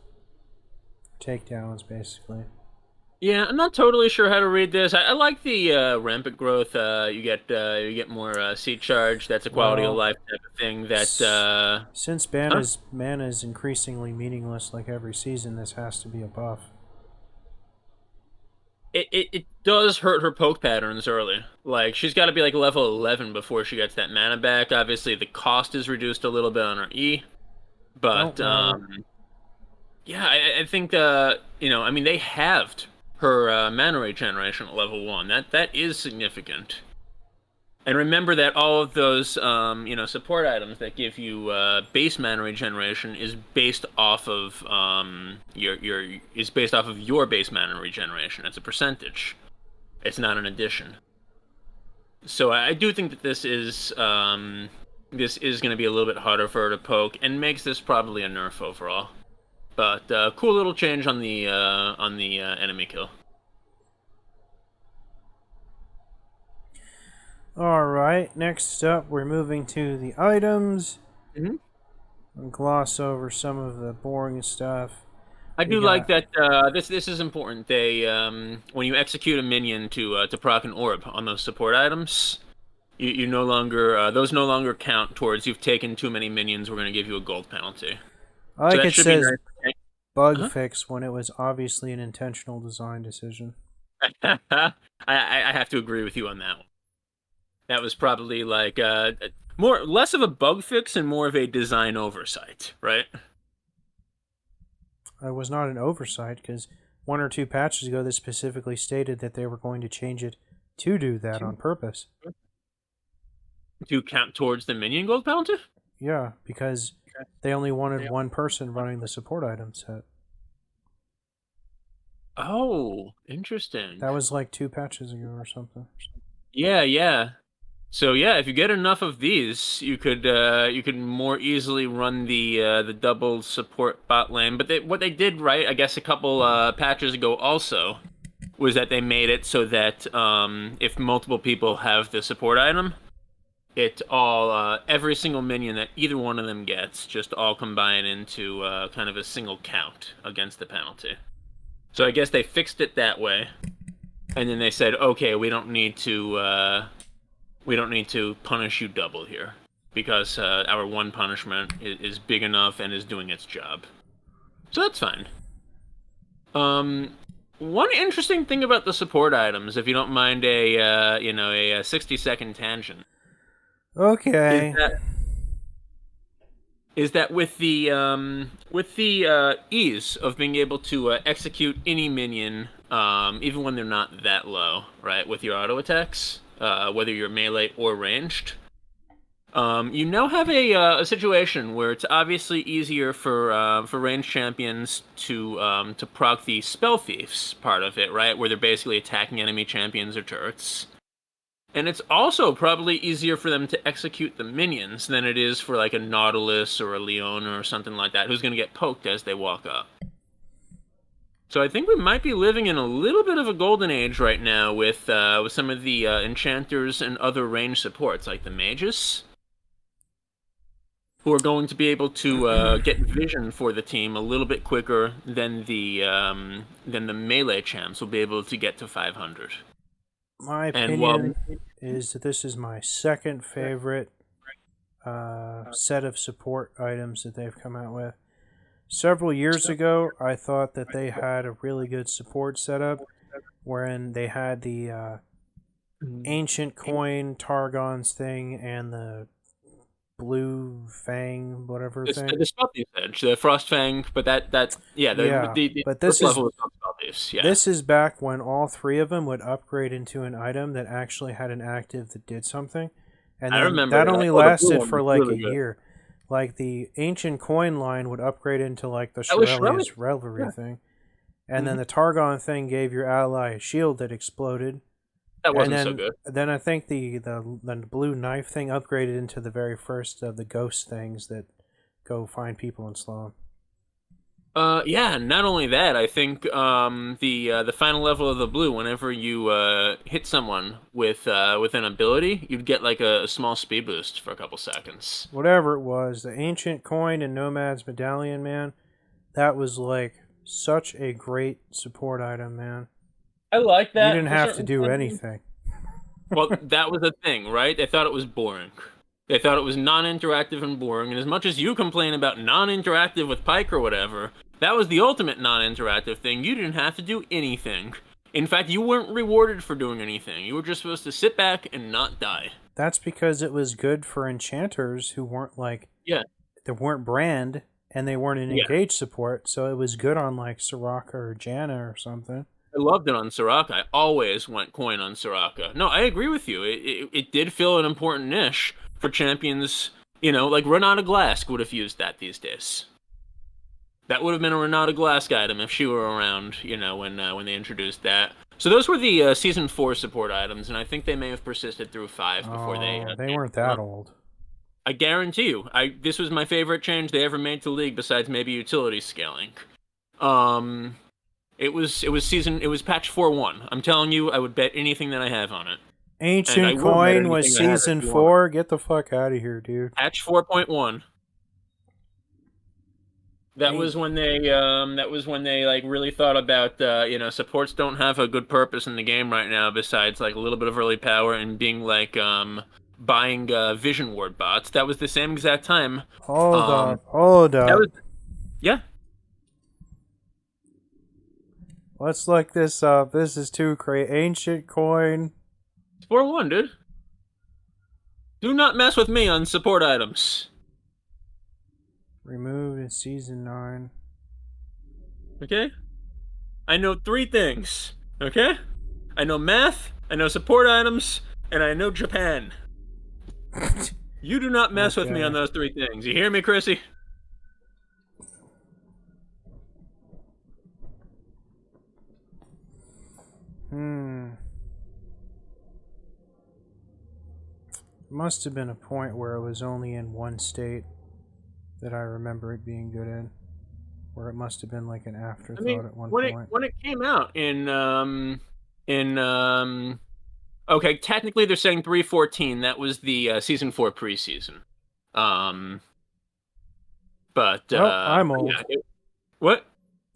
Takedowns, basically. Yeah, I'm not totally sure how to read this. I like the rampant growth. You get more seed charge. That's a quality of life type of thing. That since mana is increasingly meaningless, like every season, this has to be a buff. It does hurt her poke patterns early. Like, she's got to be like level 11 before she gets that mana back. Obviously, the cost is reduced a little bit on her E, but yeah, I think you know, I mean, they halved her mana regeneration at level 1. That is significant. And remember that all of those you know, support items that give you base mana regeneration is based off of your base mana regeneration. It's a percentage. It's not an addition. So I do think that this is going to be a little bit harder for her to poke, and makes this probably a nerf overall. But cool little change on the enemy kill. Alright, next up we're moving to the items. Mm-hmm. I'll gloss over some of the boring stuff. I do like that this is important. They when you execute a minion to proc an orb on those support items, you no longer those no longer count towards you've taken too many minions. We're going to give you a gold penalty. I like it says bug fix when it was obviously an intentional design decision. I have to agree with you on that one. That was probably like less of a bug fix and more of a design oversight, right? It was not an oversight, because 1 or 2 patches ago they specifically stated that they were going to change it to do that on purpose. To count towards the minion gold penalty? Yeah, because they only wanted one person running the support item set. Oh, interesting. That was like 2 patches ago or something. Yeah. So yeah, if you get enough of these, you could more easily run the double support bot lane. But what they did right, I guess, a couple patches ago also, was that they made it so that if multiple people have the support item, it all every single minion that either one of them gets just all combine into kind of a single count against the penalty. So I guess they fixed it that way, and then they said, okay, we don't need to punish you double here, because our one punishment is big enough and is doing its job. So that's fine. One interesting thing about the support items, if you don't mind a 60-second tangent. Okay. Is that with the ease of being able to execute any minion, even when they're not that low, right, with your auto attacks, whether you're melee or ranged, you now have a situation where it's obviously easier for ranged champions to proc the spell thieves part of it, right, where they're basically attacking enemy champions or turrets. And it's also probably easier for them to execute the minions than it is for like a Nautilus or a Leona or something like that, who's going to get poked as they walk up. So I think we might be living in a little bit of a golden age right now with some of the enchanters and other ranged supports, like the mages, who are going to be able to get vision for the team a little bit quicker than the melee champs will be able to get to 500. My opinion is that this is my second favorite set of support items that they've come out with. Several years ago, I thought that they had a really good support setup, wherein they had the Ancient Coin Targon's thing and the Blue Fang, whatever thing. The Spellthief's Edge, the Frost Fang, but but this level is This is back when all 3 of them would upgrade into an item that actually had an active that did something, and I remember that only lasted for like a year. Like the Ancient Coin line would upgrade into like the Shurelya's Revelry thing, And then the Targon thing gave your ally a shield that exploded. That wasn't and so then, good. Then I think the blue knife thing upgraded into the very first of the ghost things that go find people and slow them. Yeah. Not only that, I think the final level of the blue, whenever you hit someone with an ability, you'd get like a small speed boost for a couple seconds. Whatever it was, the ancient coin and Nomad's medallion, man, that was like such a great support item, man. I like You that didn't for have to certain do things. anything. Well, that was the thing, right? They thought it was boring. They thought it was non-interactive and boring. And as much as you complain about non-interactive with Pike or whatever, that was the ultimate non-interactive thing. You didn't have to do anything. In fact, you weren't rewarded for doing anything. You were just supposed to sit back and not die. That's because it was good for enchanters who weren't like, Yeah. they weren't brand and they weren't an Yeah. engaged support, so it was good on like Soraka or Janna or something. I loved it on Soraka. I always went coin on Soraka. No, I agree with you. It did fill an important niche for champions. You know, like Renata Glask would have used that these days. That would have been a Renata Glask item if she were around. You know, when they introduced that. So those were the season 4 support items, and I think they may have persisted through 5 before They weren't that old. I guarantee you. This was my favorite change they ever made to League, besides maybe utility scaling. It was patch 4.1. I'm telling you, I would bet anything that I have on it. Ancient coin was season 4. Get the fuck out of here, dude. Patch 4.1. That was when they like really thought about supports don't have a good purpose in the game right now besides like a little bit of early power and being like buying vision ward bots. That was the same exact time. Hold up. Yeah. Let's look this up. This is too crazy. Ancient coin. It's 4.1, dude. Do not mess with me on support items. Removed in season 9. Okay? I know 3 things. Okay? I know math, I know support items, and I know Japan. You do not mess with me on those 3 things. You hear me, Chrissy? Must have been a point where it was only in one state that I remember it being good in. Where it must have been like an afterthought at one point. When it came out okay, technically they're saying 3.14. That was the season 4 preseason. But I'm old. Yeah, what?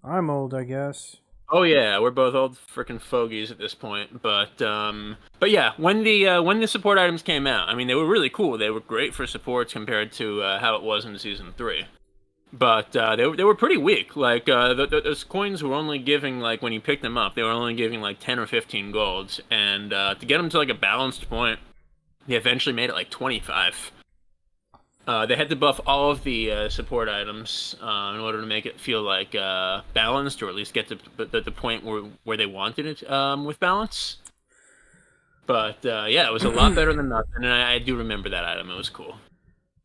I'm old, I guess. Oh yeah, we're both old freaking fogies at this point. But yeah, when the support items came out, I mean they were really cool. They were great for supports compared to how it was in season 3. But they were pretty weak. Like those coins were only giving, like when you picked them up, they were only giving like 10 or 15 golds, and to get them to like a balanced point, they eventually made it like 25. They had to buff all of the support items in order to make it feel like balanced, or at least get to the point where they wanted it with balance. But yeah, it was a lot better than nothing, and I do remember that item. It was cool.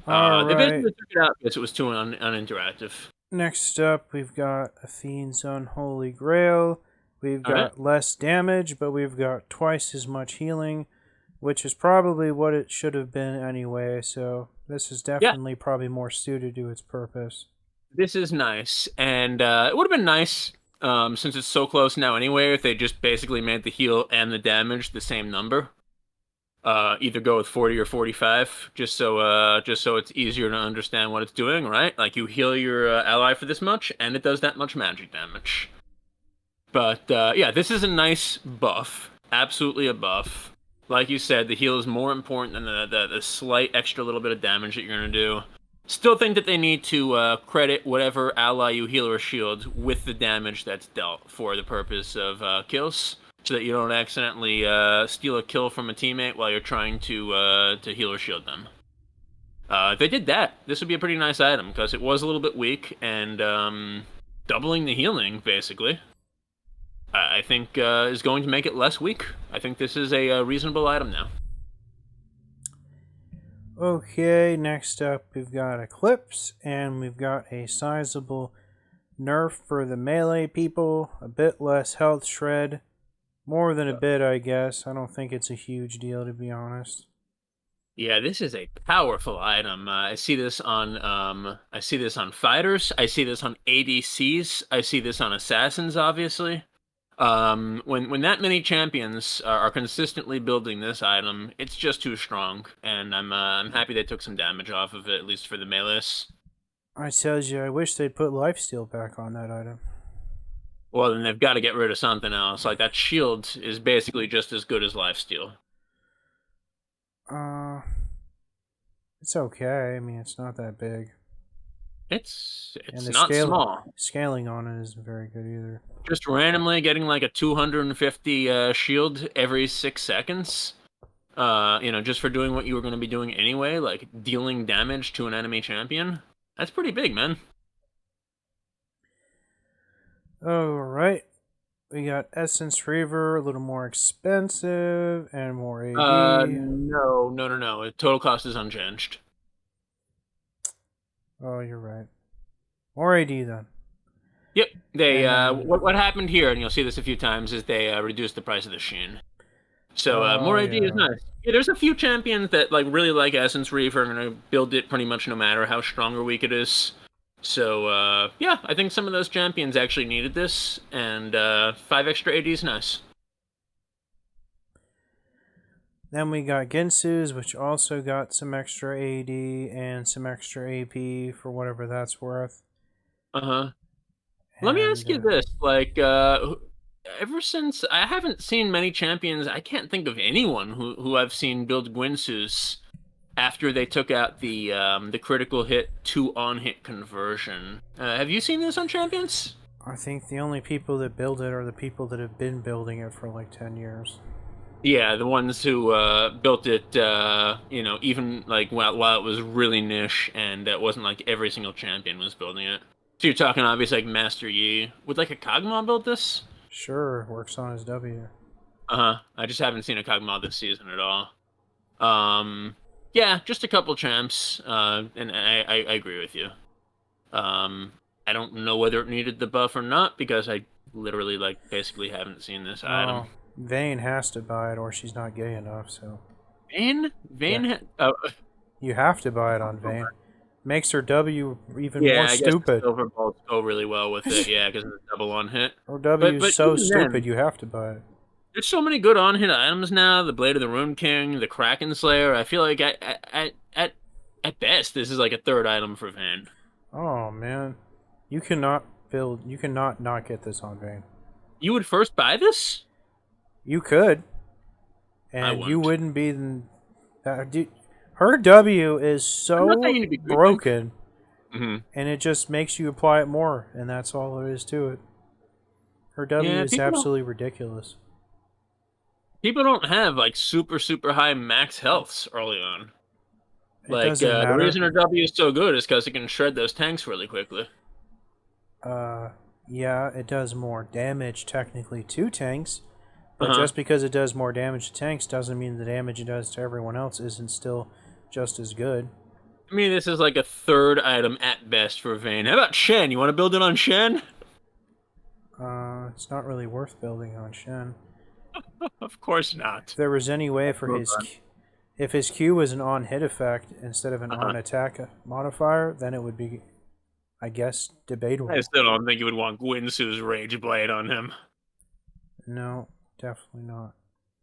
They basically took it out because it was too uninteractive. Next up, we've got Athene's Unholy Grail. We've got less damage, but we've got twice as much healing, which is probably what it should have been anyway, so this is definitely probably more suited to its purpose. This is nice, and it would have been nice, since it's so close now anyway, if they just basically made the heal and the damage the same number. Either go with 40 or 45, just so it's easier to understand what it's doing, right? Like you heal your ally for this much, and it does that much magic damage. But yeah, this is a nice buff, absolutely a buff. Like you said, the heal is more important than the slight extra little bit of damage that you're gonna do. Still think that they need to credit whatever ally you heal or shield with the damage that's dealt for the purpose of kills, so that you don't accidentally steal a kill from a teammate while you're trying to heal or shield them. If they did that, this would be a pretty nice item, because it was a little bit weak, and doubling the healing, basically, I think is going to make it less weak. I think this is a reasonable item now. Okay, next up we've got Eclipse, and we've got a sizable Nerf for the melee people, a bit less health shred. More than a bit, I guess. I don't think it's a huge deal, to be honest. Yeah, this is a powerful item. I see this on fighters. I see this on ADCs. I see this on assassins, obviously. When that many champions are consistently building this item, it's just too strong, and I'm happy they took some damage off of it, at least for the melees. I tells you, I wish they'd put lifesteal back on that item. Well, then they've got to get rid of something else. Like that shield is basically just as good as lifesteal. Uh, it's okay. I mean, it's not that big. It's And the not small. scaling on it isn't very good either. Just randomly getting like a 250 shield every 6 seconds. Just for doing what you were going to be doing anyway, like dealing damage to an enemy champion. That's pretty big, man. Alright. We got Essence Reaver, a little more expensive, and more AD. No. Total cost is unchanged. Oh, you're right. More AD then. Yep. They what happened here, and you'll see this a few times, is they reduced the price of the Sheen. So more AD is nice. Yeah, there's a few champions that really like Essence Reaver and are gonna build it pretty much no matter how strong or weak it is. So yeah, I think some of those champions actually needed this, and 5 extra AD is nice. Then we got Ginsu's, which also got some extra AD and some extra AP for whatever that's worth. Uh-huh. Let me ask you this, ever since I haven't seen many champions, I can't think of anyone who I've seen build Guinsoo's after they took out the critical hit to on hit conversion. Have you seen this on champions? I think the only people that build it are the people that have been building it for like 10 years. Yeah, the ones who built it, even while it was really niche and it wasn't like every single champion was building it. So you're talking obviously like Master Yi. Would like a Kog'Maw build this? Sure, works on his W. I just haven't seen a Kog'Maw this season at all. Yeah, just a couple champs, and I agree with you. I don't know whether it needed the buff or not because I literally basically haven't seen this item. Vayne has to buy it or she's not gay enough, so. Vayne? Yeah. You have to buy it on Vayne. Makes her W even more stupid. Silver bolts go really well with it, yeah, because it's double on hit. Her W is so stupid, you have to buy it. There's so many good on hit items now. The Blade of the Rune King, the Kraken Slayer. I feel like at best this is like a third item for Vayne. Oh man, you cannot not get this on Vayne. You would first buy this? You could, and you wouldn't be. Her W is so broken, and it just makes you apply it more, and that's all there is to it. Her W is absolutely ridiculous. People don't have super high max healths early on. The reason her W is so good is because it can shred those tanks really quickly. Yeah, it does more damage technically to tanks. But just because it does more damage to tanks doesn't mean the damage it does to everyone else isn't still just as good. I mean, this is like a third item at best for Vayne. How about Shen? You want to build it on Shen? It's not really worth building on Shen. Of course not. If there was any way for if his Q was an on-hit effect instead of an on-attack modifier, then it would be, I guess, debatable. I still don't think you would want Guinsoo's Rage Blade on him. No. Definitely not.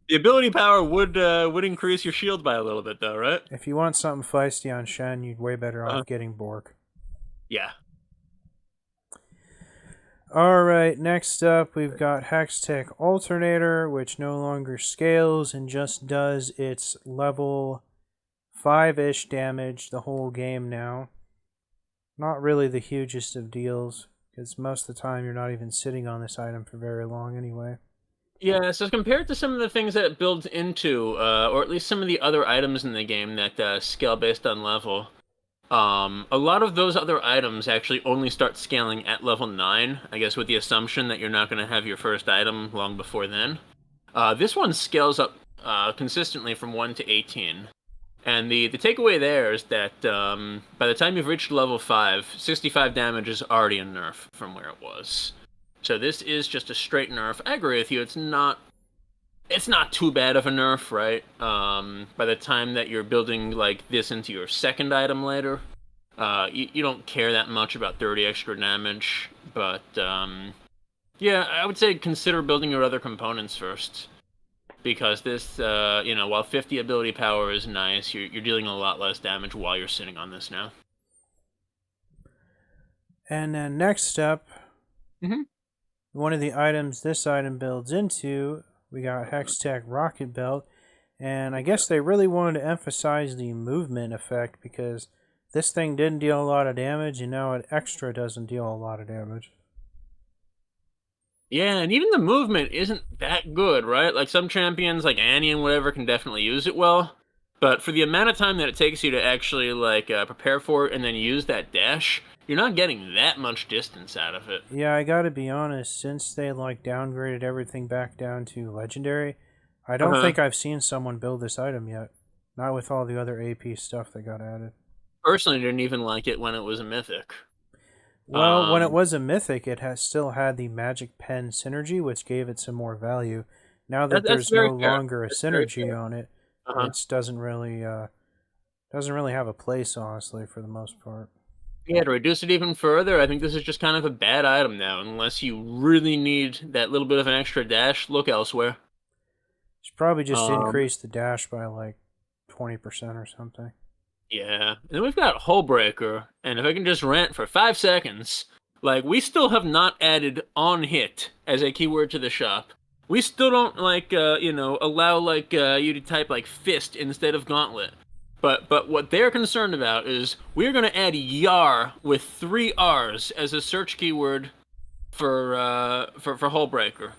The ability power would increase your shield by a little bit, though, right? If you want something feisty on Shen, you'd way better off getting Bork. Yeah. Alright, next up we've got Hextech Alternator, which no longer scales and just does its level 5-ish damage the whole game now. Not really the hugest of deals, because most of the time you're not even sitting on this item for very long anyway. Yeah, so compared to some of the things that it builds into, or at least some of the other items in the game that scale based on level, a lot of those other items actually only start scaling at level 9, I guess with the assumption that you're not going to have your first item long before then. This one scales up consistently from 1 to 18. And the takeaway there is that by the time you've reached level 5, 65 damage is already a nerf from where it was. So this is just a straight nerf. I agree with you. It's not too bad of a nerf, right? By the time that you're building like this into your second item later, you don't care that much about 30 extra damage. But yeah, I would say consider building your other components first. Because this, while 50 ability power is nice, you're dealing a lot less damage while you're sitting on this now. And then next up, Mhm. one of the items this item builds into, we got Hextech Rocket Belt. And I guess they really wanted to emphasize the movement effect because this thing didn't deal a lot of damage, and now it extra doesn't deal a lot of damage. Yeah, and even the movement isn't that good, right? Like some champions, like Annie and whatever, can definitely use it well. But for the amount of time that it takes you to actually like prepare for it and then use that dash, you're not getting that much distance out of it. Yeah, I gotta be honest, since they like downgraded everything back down to legendary, I don't think I've seen someone build this item yet. Not with all the other AP stuff that got added. Personally, didn't even like it when it was a mythic. Well, when it was a mythic, it has still had the magic pen synergy, which gave it some more value. Now that That's there's no very fair. longer a That's very synergy fair. on it, Uh-huh. it doesn't really have a place, honestly, for the most part. Yeah, to reduce it even further, I think this is just kind of a bad item now. Unless you really need that little bit of an extra dash, look elsewhere. Should probably just Um, increase the dash by like 20% or something. yeah. And then we've got Hullbreaker, and if I can just rant for 5 seconds, like, we still have not added on hit as a keyword to the shop. We still don't, like, allow, like, you to type, like, fist instead of gauntlet. But what they're concerned about is we're going to add Yar with 3 R's as a search keyword for Hullbreaker.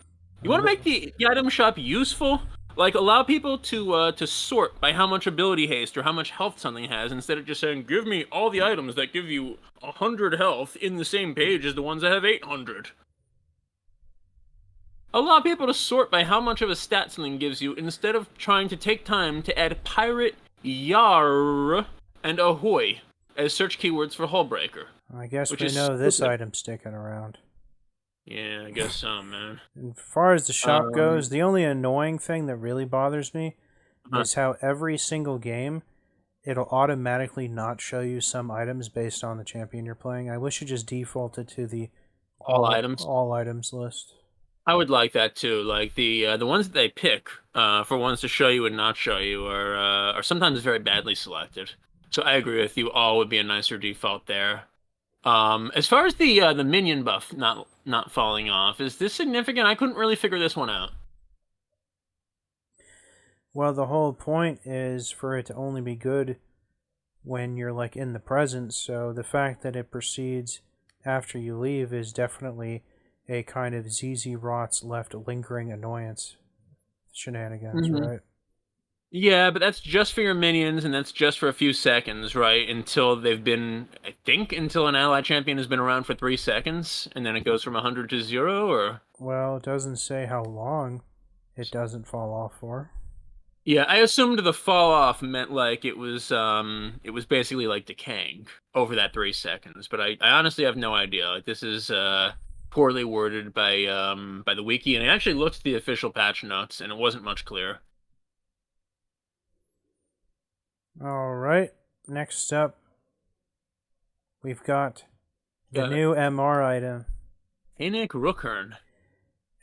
You want to make the item shop useful? Like allow people to sort by how much ability haste or how much health something has, instead of just saying, "Give me all the items that give you 100 health in the same page as the ones that have 800." Allow people to sort by how much of a stat something gives you, instead of trying to take time to add pirate, Yar, and Ahoy as search keywords for Hullbreaker. I guess Which we is know this stupid. item's sticking around. Yeah, I guess so, man. As far as the shop Um, goes, the only annoying thing that really bothers me uh, is how every single game it'll automatically not show you some items based on the champion you're playing. I wish it just defaulted to the all items. all items list. I would like that too. Like the ones that they pick for ones to show you and not show you are sometimes very badly selected. So I agree with you. All would be a nicer default there. As far as the minion buff not falling off, is this significant? I couldn't really figure this one out. Well, the whole point is for it to only be good when you're like in the present, so the fact that it proceeds after you leave is definitely a kind of ZZ Rot's left lingering annoyance shenanigans, Mhm. right? Yeah, but that's just for your minions, and that's just for a few seconds, right? Until they've been, I think, until an ally champion has been around for 3 seconds, and then it goes from 100 to 0, or... Well, it doesn't say how long it doesn't fall off for. Yeah, I assumed the fall off meant like it was basically like decaying over that 3 seconds, but I honestly have no idea. Like this is poorly worded by the wiki, and I actually looked at the official patch notes, and it wasn't much clearer. Alright, next up, we've got the Uh, new MR item. Hinek Rookern.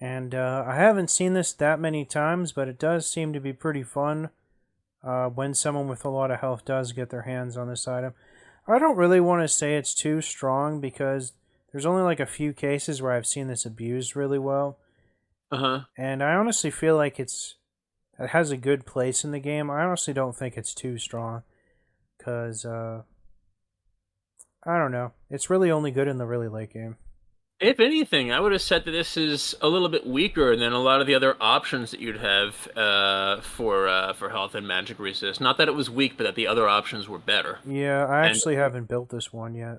And I haven't seen this that many times, but it does seem to be pretty fun when someone with a lot of health does get their hands on this item. I don't really want to say it's too strong because there's only like a few cases where I've seen this abused really well. Uh-huh. And I honestly feel like it has a good place in the game. I honestly don't think it's too strong because I don't know. It's really only good in the really late game. If anything, I would have said that this is a little bit weaker than a lot of the other options that you'd have for health and magic resist. Not that it was weak, but that the other options were better. Yeah, I And actually haven't built this one yet.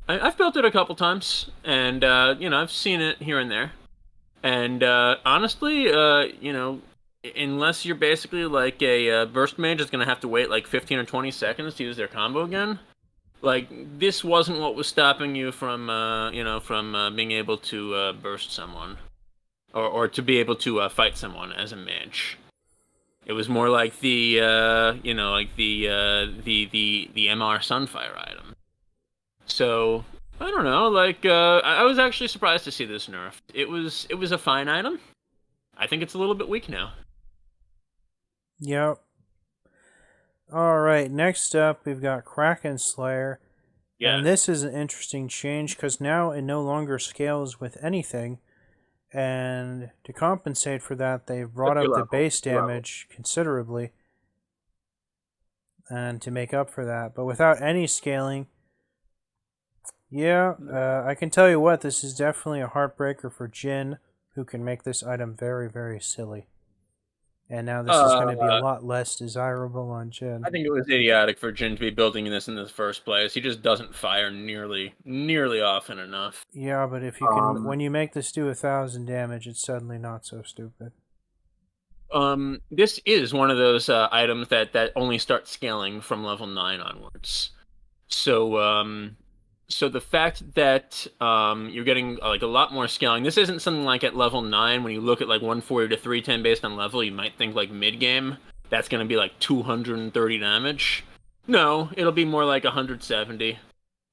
I've built it a couple times, and I've seen it here and there. And honestly, unless you're basically like a burst mage that's gonna have to wait like 15 or 20 seconds to use their combo again. Like this wasn't what was stopping you from being able to burst someone or to be able to fight someone as a mage. It was more like the MR Sunfire item. So I don't know. Like I was actually surprised to see this nerfed. It was a fine item. I think it's a little bit weak now. Yep. All right, next up we've got Kraken Slayer. Yeah. And this is an interesting change because now it no longer scales with anything. And to compensate for that, they've brought up the base damage considerably. And to make up for that. But without any scaling, yeah, I can tell you what, this is definitely a heartbreaker for Jin, who can make this item very, very silly. And now this is going to be a lot less desirable on Jin. I think it was idiotic for Jin to be building this in the first place. He just doesn't fire nearly often enough. Yeah, but if you can, when you make this do 1,000 damage, it's suddenly not so stupid. This is one of those items that only start scaling from level 9 onwards. So the fact that you're getting like a lot more scaling, this isn't something like at level 9 when you look at like 140 to 310 based on level, you might think like mid game that's going to be like 230 damage. No, it'll be more like 170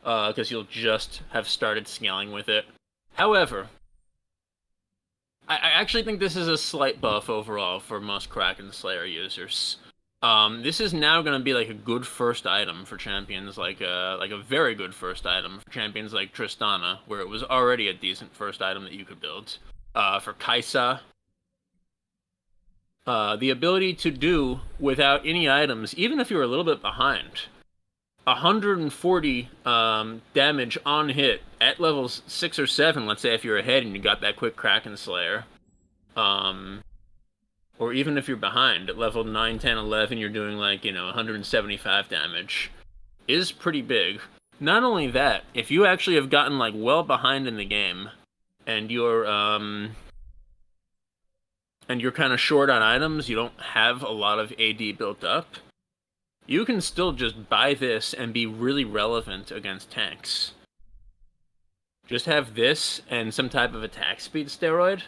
because you'll just have started scaling with it. However, I actually think this is a slight buff overall for most Kraken Slayer users. This is now going to be like a good first item for champions, like a very good first item for champions like Tristana, where it was already a decent first item that you could build. For Kai'Sa, the ability to do without any items, even if you were a little bit behind, 140 damage on hit at levels 6 or 7, let's say if you're ahead and you got that quick Kraken Slayer. Or even if you're behind, at level 9, 10, 11, you're doing like, 175 damage, is pretty big. Not only that, if you actually have gotten like well behind in the game, and you're kind of short on items, you don't have a lot of AD built up, you can still just buy this and be really relevant against tanks. Just have this and some type of attack speed steroid.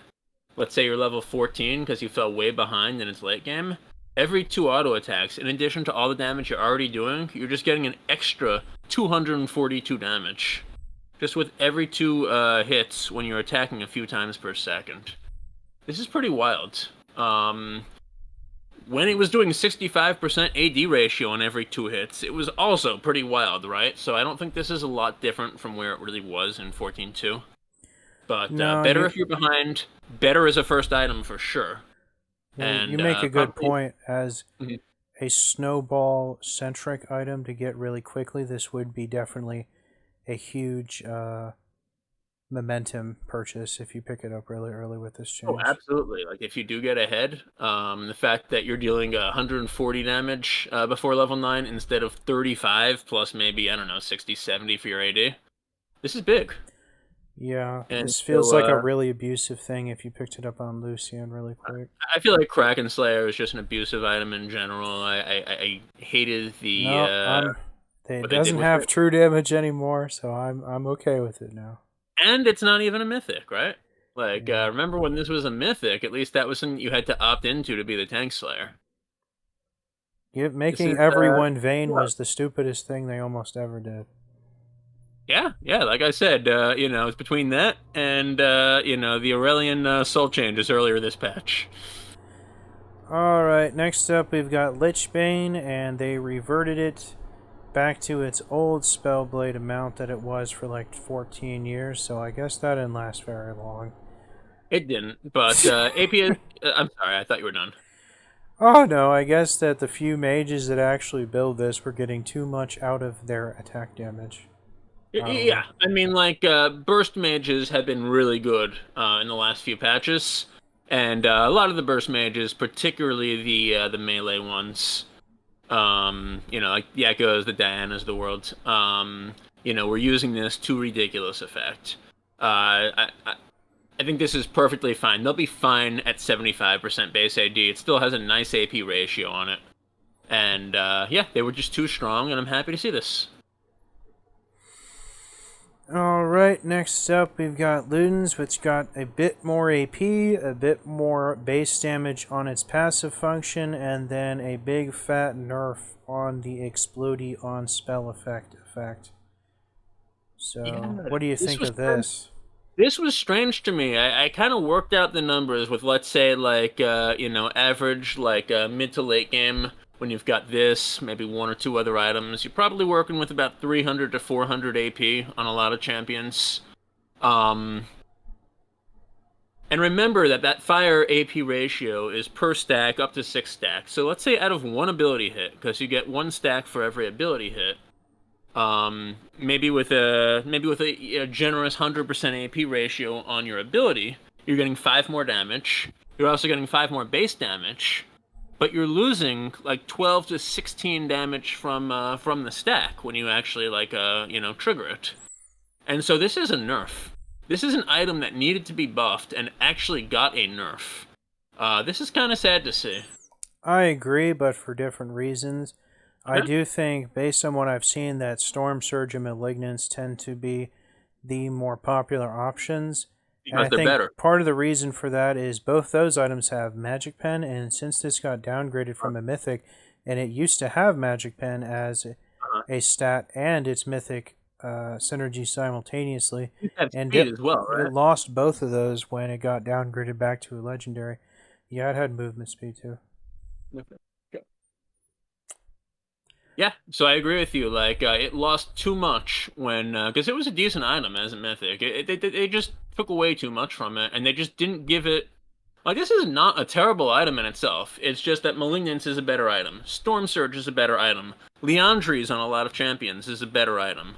Let's say you're level 14 because you fell way behind in its late game. Every 2 auto attacks, in addition to all the damage you're already doing, you're just getting an extra 242 damage. Just with every 2 hits when you're attacking a few times per second. This is pretty wild. When it was doing 65% AD ratio on every 2 hits, it was also pretty wild, right? So I don't think this is a lot different from where it really was in 14.2. But No, better if you're behind, better as a first item for sure. And you make a good probably point. As a snowball-centric item to get really quickly, this would be definitely a huge momentum purchase if you pick it up really early with this change. Oh, absolutely. Like if you do get ahead, the fact that you're dealing 140 damage before level 9 instead of 35 plus maybe, I don't know, 60, 70 for your AD, this is big. Yeah, And this feels so, like a really abusive thing if you picked it up on Lucian really quick. I feel like Kraken Slayer is just an abusive item in general. I hated the... it doesn't have true damage anymore, so I'm okay with it now. And it's not even a mythic, right? Like, remember when this was a mythic, at least that was something you had to opt into to be the Tank Slayer. Making everyone Vayne was the stupidest thing they almost ever did. Yeah, like I said, it's between that and, the Aurelian soul changes earlier this patch. Alright, next up we've got Lichbane, and they reverted it back to its old Spellblade amount that it was for like 14 years, so I guess that didn't last very long. It didn't, but AP... I'm sorry, I thought you were done. Oh no, I guess that the few mages that actually build this were getting too much out of their attack damage. Yeah, I mean, like, burst mages have been really good in the last few patches, and a lot of the burst mages, particularly the melee ones, like the Echoes, the Dianas of the world, we're using this to ridiculous effect. I think this is perfectly fine. They'll be fine at 75% base AD. It still has a nice AP ratio on it. And yeah, they were just too strong, and I'm happy to see this. Alright, next up we've got Ludens, which got a bit more AP, a bit more base damage on its passive function, and then a big fat nerf on the Explodey on spell effect. So, Yeah, what do you think of this? this was strange to me. I kind of worked out the numbers with, let's say, like, average, like, mid to late game. When you've got this, maybe one or two other items, you're probably working with about 300 to 400 AP on a lot of champions. Um, and remember that fire AP ratio is per stack up to 6 stacks. So let's say out of one ability hit, because you get 1 stack for every ability hit, maybe with a generous 100% AP ratio on your ability, you're getting 5 more damage. You're also getting 5 more base damage, but you're losing like 12 to 16 damage from the stack when you actually trigger it. And so this is a nerf. This is an item that needed to be buffed and actually got a nerf. This is kind of sad to see. I agree, but for different reasons. I Okay? do think, based on what I've seen, that Storm Surge and Malignance tend to be the more popular options. And Because I they're think better. part of the reason for that is both those items have Magic Pen, and since this got downgraded from a Mythic, and it used to have Magic Pen as Uh-huh. a stat and its Mythic synergy simultaneously, You have and speed as well, it right? lost both of those when it got downgraded back to a Legendary. Yeah, it had movement speed too. Okay. Yeah, so I agree with you. Like, it lost too much when, because it was a decent item as a mythic. They just took away too much from it, and they just didn't give it. Like, this is not a terrible item in itself. It's just that Malignance is a better item. Storm Surge is a better item. Liandry's on a lot of champions is a better item.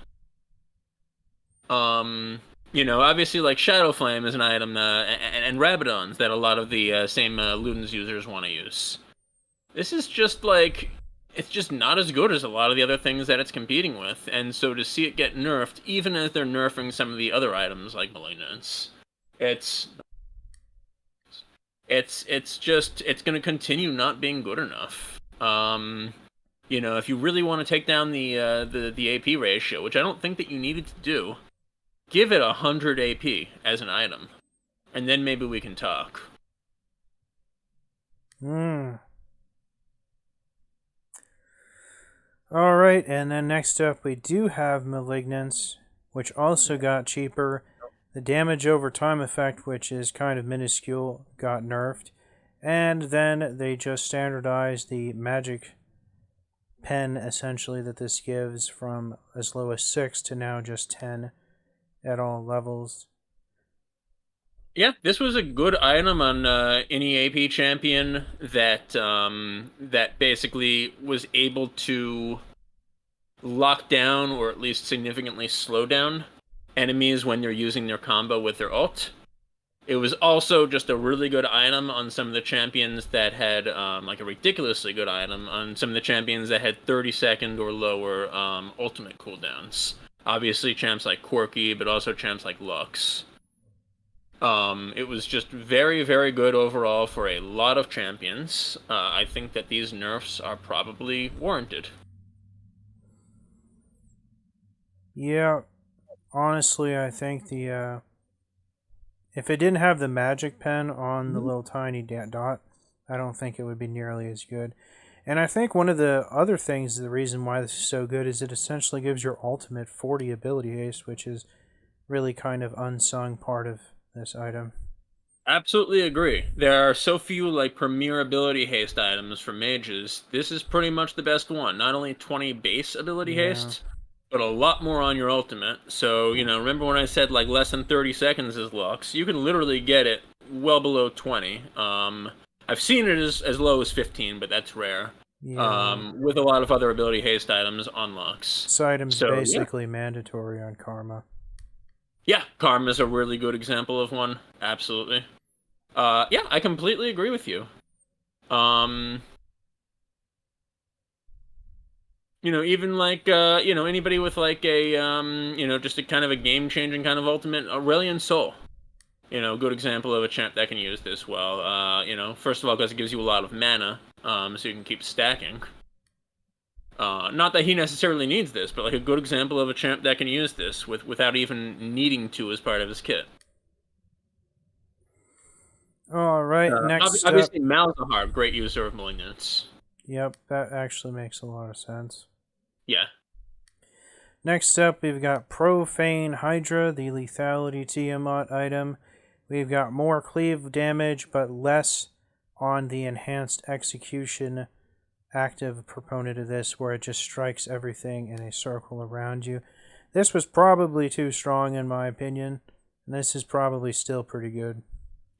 Obviously, like Shadow Flame is an item, and Rabadons that a lot of the same Ludens users want to use. This is just like it's just not as good as a lot of the other things that it's competing with, and so to see it get nerfed, even as they're nerfing some of the other items like Malignance, it's it's going to continue not being good enough. If you really want to take down the AP ratio, which I don't think that you needed to do, give it 100 AP as an item, and then maybe we can talk. Hmm. Alright, and then next up we do have Malignance, which also got cheaper. The damage over time effect, which is kind of minuscule, got nerfed. And then they just standardized the magic pen, essentially, that this gives from as low as 6 to now just 10 at all levels. Yeah, this was a good item on any AP champion that basically was able to lock down or at least significantly slow down enemies when they're using their combo with their ult. It was also just a really good item on some of the champions that had like a ridiculously good item on some of the champions that had 30-second or lower ultimate cooldowns. Obviously, champs like Corki, but also champs like Lux. It was just very, very good overall for a lot of champions. I think that these nerfs are probably warranted. Yeah, honestly, I think the if it didn't have the magic pen on the little tiny dot, I don't think it would be nearly as good. And I think one of the other things, the reason why this is so good, is it essentially gives your ultimate 40 ability haste, which is really kind of unsung part of this item. Absolutely agree. There are so few like premier ability haste items for mages. This is pretty much the best one. Not only 20 base ability Yeah. haste, but a lot more on your ultimate. So, remember when I said like less than 30 seconds is Lux? You can literally get it well below 20. I've seen it as low as 15, but that's rare. Yeah. With a lot of other ability haste items on Lux. This item's So, yeah. basically mandatory on Karma. Yeah, Karma's a really good example of one. Absolutely. Yeah, I completely agree with you. Um, even like anybody with like a just a kind of a game-changing kind of ultimate, Aurelion Sol. A good example of a champ that can use this well. First of all, because it gives you a lot of mana, so you can keep stacking. Not that he necessarily needs this, but like a good example of a champ that can use this without even needing to as part of his kit. All right, next up. Obviously, Malzahar, great user of Malignance. Yep, that actually makes a lot of sense. Yeah. Next up, we've got Profane Hydra, the lethality Tiamat item. We've got more cleave damage, but less on the enhanced execution active proponent of this, where it just strikes everything in a circle around you. This was probably too strong, in my opinion, and this is probably still pretty good.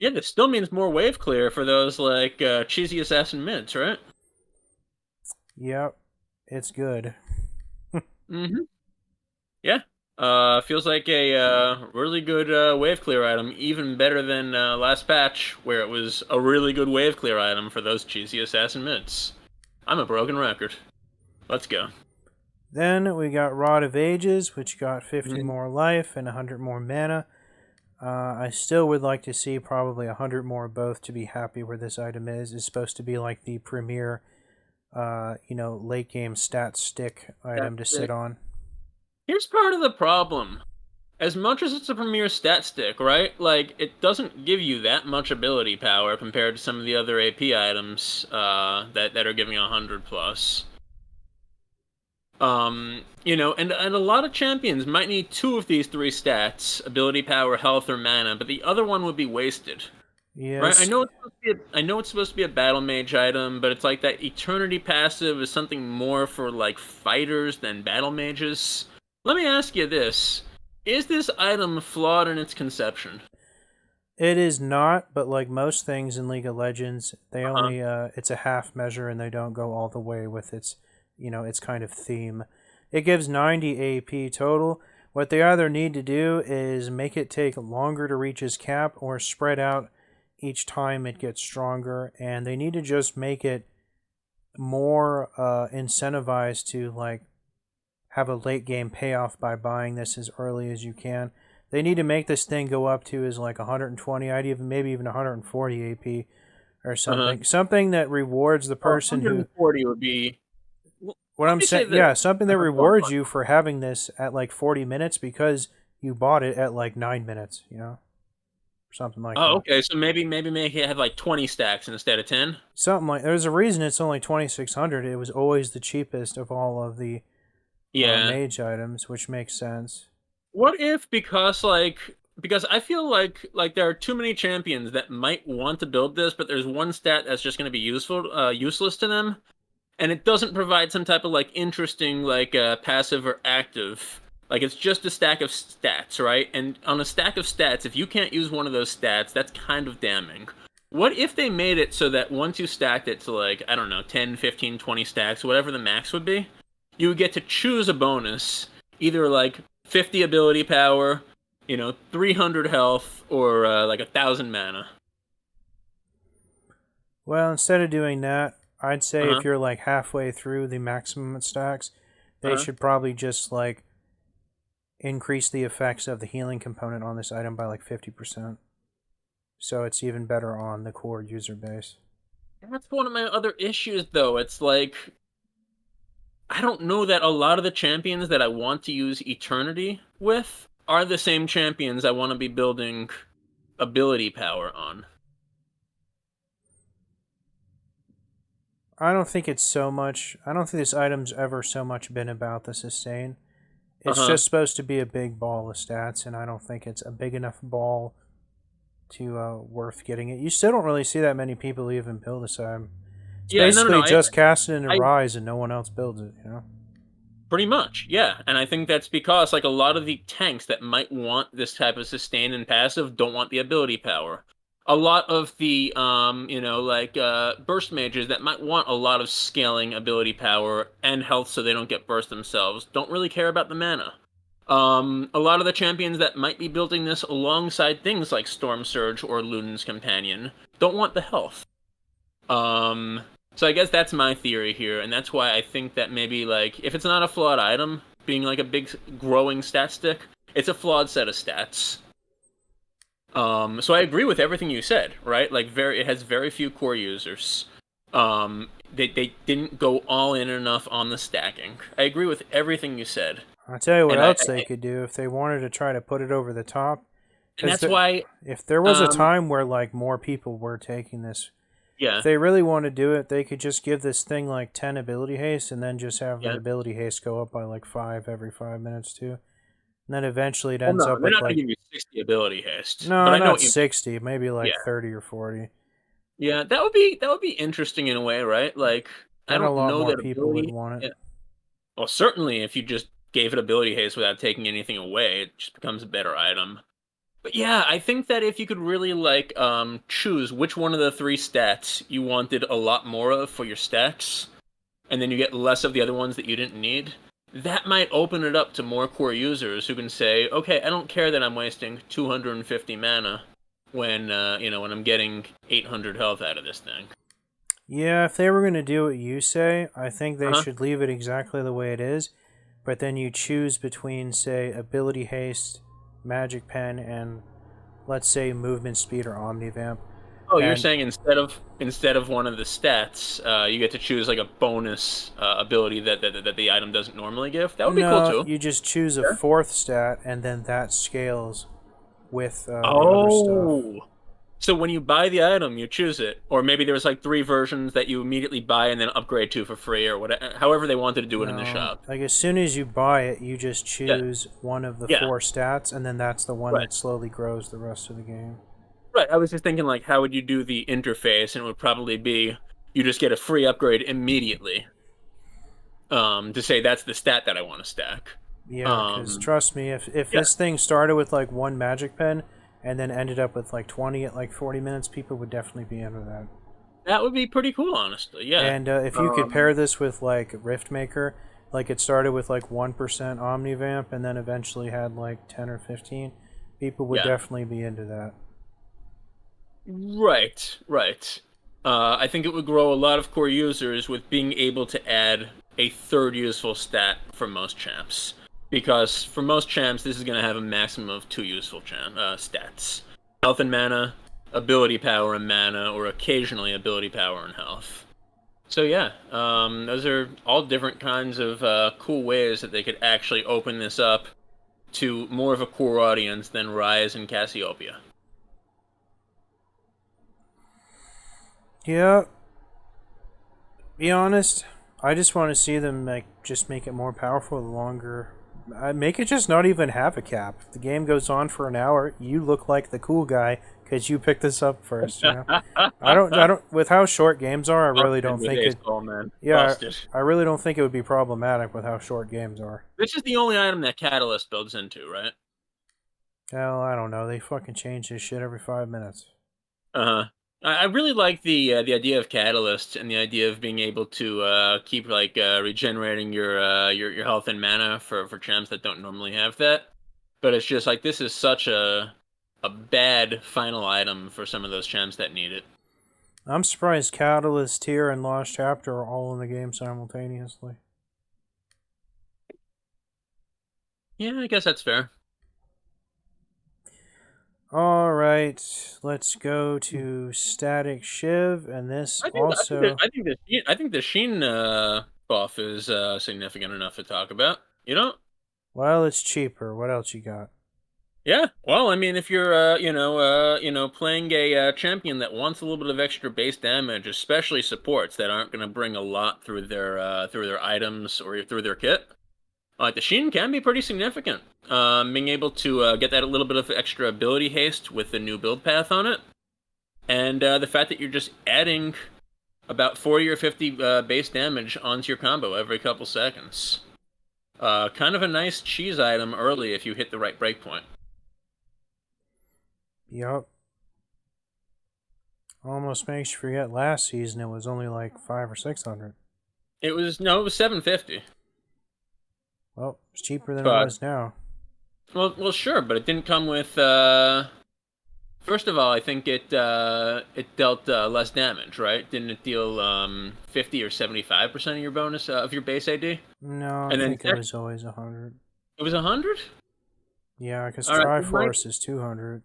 Yeah, this still means more wave clear for those like cheesy assassin mids, right? Yep, it's good. Mm-hmm. Yeah. Feels like a really good wave clear item, even better than last patch, where it was a really good wave clear item for those cheesy assassin mids. I'm a broken record. Let's go. Then we got Rod of Ages, which got 50 more life and 100 more mana. I still would like to see probably 100 more both to be happy where this item is. It's supposed to be like the premier, late game stat stick item to sit on. Here's part of the problem. As much as it's a premier stat stick, right? Like, it doesn't give you that much ability power compared to some of the other AP items that are giving 100 plus. And a lot of champions might need 2 of these 3 stats, ability power, health, or mana, but the other one would be wasted. Yes. Right? I know it's supposed to be a battle mage item, but it's like that eternity passive is something more for like fighters than battle mages. Let me ask you this. Is this item flawed in its conception? It is not, but like most things in League of Legends, they only it's a half measure and they don't go all the way with its its kind of theme. It gives 90 AP total. What they either need to do is make it take longer to reach its cap or spread out each time it gets stronger, and they need to just make it more incentivized to like have a late game payoff by buying this as early as you can. They need to make this thing go up to is like 120, maybe even 140 AP or something. Something that rewards the person 140 would be. What I'm saying, yeah, something that rewards you for having this at like 40 minutes because you bought it at like 9 minutes, something like that. Oh, okay. So maybe make it have like 20 stacks instead of 10. Something like. There's a reason it's only 2,600. It was always the cheapest of all of the mage items, which makes sense. What if because I feel like there are too many champions that might want to build this, but there's one stat that's just going to be useless to them, and it doesn't provide some type of like interesting like passive or active. Like it's just a stack of stats, right? And on a stack of stats, if you can't use one of those stats, that's kind of damning. What if they made it so that once you stacked it to like, I don't know, 10, 15, 20 stacks, whatever the max would be, you would get to choose a bonus, either like 50 ability power, 300 health, or like 1,000 mana. Well, instead of doing that, I'd say if you're like halfway through the maximum stacks, they should probably just like increase the effects of the healing component on this item by like 50%. So it's even better on the core user base. That's one of my other issues, though. It's like, I don't know that a lot of the champions that I want to use Eternity with are the same champions I want to be building ability power on. I don't think it's so much. I don't think this item's ever so much been about the sustain. It's just supposed to be a big ball of stats, and I don't think it's a big enough ball to worth getting it. You still don't really see that many people even build this item. It's basically just cast it into Rise and no one else builds it, Pretty much, yeah. And I think that's because like a lot of the tanks that might want this type of sustain and passive don't want the ability power. A lot of the burst mages that might want a lot of scaling ability power and health so they don't get burst themselves don't really care about the mana. A lot of the champions that might be building this alongside things like Storm Surge or Luden's Companion don't want the health. So I guess that's my theory here, and that's why I think that maybe like if it's not a flawed item, being like a big growing stat stick, it's a flawed set of stats. So I agree with everything you said, right? Like it has very few core users. They didn't go all in enough on the stacking. I agree with everything you said, I'll tell you what and else they could do if they wanted to try to put it over the top. and Because that's why, if there was a um, time where like more people were taking this, if yeah, they really want to do it, they could just give this thing like 10 ability haste and then just have the yeah. ability haste go up by like 5 every 5 minutes too. And then eventually it Well, ends no, up they're with not going to like, give you 60 ability haste, but no, I know not what you mean. 60, maybe Yeah, like 30 or 40. yeah. That would be interesting in a way, right? Like I Then a don't lot know more that people would ability. want it. Yeah. Well, certainly if you just gave it ability haste without taking anything away, it just becomes a better item. But yeah, I think that if you could really like choose which one of the three stats you wanted a lot more of for your stacks, and then you get less of the other ones that you didn't need, that might open it up to more core users who can say, okay, I don't care that I'm wasting 250 mana when when I'm getting 800 health out of this thing. Yeah, if they were going to do what you say, I think they Uh-huh. should leave it exactly the way it is. But then you choose between, say, ability haste, magic pen, and let's say movement speed or omnivamp. Oh, you're And saying instead of one of the stats, you get to choose like a bonus ability that the item doesn't normally give. That would be cool no, too. you just choose a Sure. fourth stat, and then that scales with the other stuff. Oh, so when you buy the item, you choose it, or maybe there's like three versions that you immediately buy and then upgrade to for free, or whatever. However they wanted to do it in the No, shop. like as soon as you buy it, you just Yeah, choose one of the yeah, four stats, and then that's the one right, that slowly grows the rest of the game. right. I was just thinking like, how would you do the interface? And it would probably be you just get a free upgrade immediately. To say that's the stat that I want to stack. Yeah, because Um, trust me, if yeah, this thing started with like one magic pen and then ended up with like 20 at like 40 minutes, people would definitely be into that. that would be pretty cool, honestly. Yeah. And if you could Um, pair this with like Riftmaker, like it started with like 1% Omnivamp and then eventually had like 10 or 15, people would yeah. definitely be into that. Right, right. I think it would grow a lot of core users with being able to add a third useful stat for most champs. Because for most champs, this is going to have a maximum of two useful stats: health and mana, ability power and mana, or occasionally ability power and health. So yeah, those are all different kinds of cool ways that they could actually open this up to more of a core audience than Rise and Cassiopeia. Yeah, be honest, I just want to see them like just make it more powerful the longer. Make it just not even have a cap. If the game goes on for an hour, you look like the cool guy because you picked this up first. You know, I don't. With how short games are, I really Busted don't with think Ace it. Ball, man. Yeah, Busted. I really don't think it would be problematic with how short games are. This is the only item that Catalyst builds into, right? Hell, I don't know. They fucking change this shit every 5 minutes. Uh-huh. I really like the idea of Catalyst and the idea of being able to keep like regenerating your health and mana for champs that don't normally have that. But it's just like this is such a bad final item for some of those champs that need it. I'm surprised Catalyst, Tier, and Lost Chapter are all in the game simultaneously. Yeah, I guess that's fair. Alright, let's go to Static Shiv, and this also. I think the Sheen buff is significant enough to talk about. You know? Well, it's cheaper. What else you got? Yeah, well, I mean, if you're, playing a champion that wants a little bit of extra base damage, especially supports that aren't going to bring a lot through their items or through their kit, the Sheen can be pretty significant. Being able to get that a little bit of extra ability haste with the new build path on it, and the fact that you're just adding about 40 or 50 base damage onto your combo every couple seconds. Kind of a nice cheese item early if you hit the right breakpoint. Yup. Almost makes you forget last season it was only like 5 or 600. It was 750. Well, it's cheaper than it But was now. well, sure, but it didn't come with. First of all, I think it dealt less damage, right? Didn't it deal 50 or 75% of your bonus of your base AD? No, I And then think it was always 100. it was 100. Yeah, because All right, it might. Triforce is 200.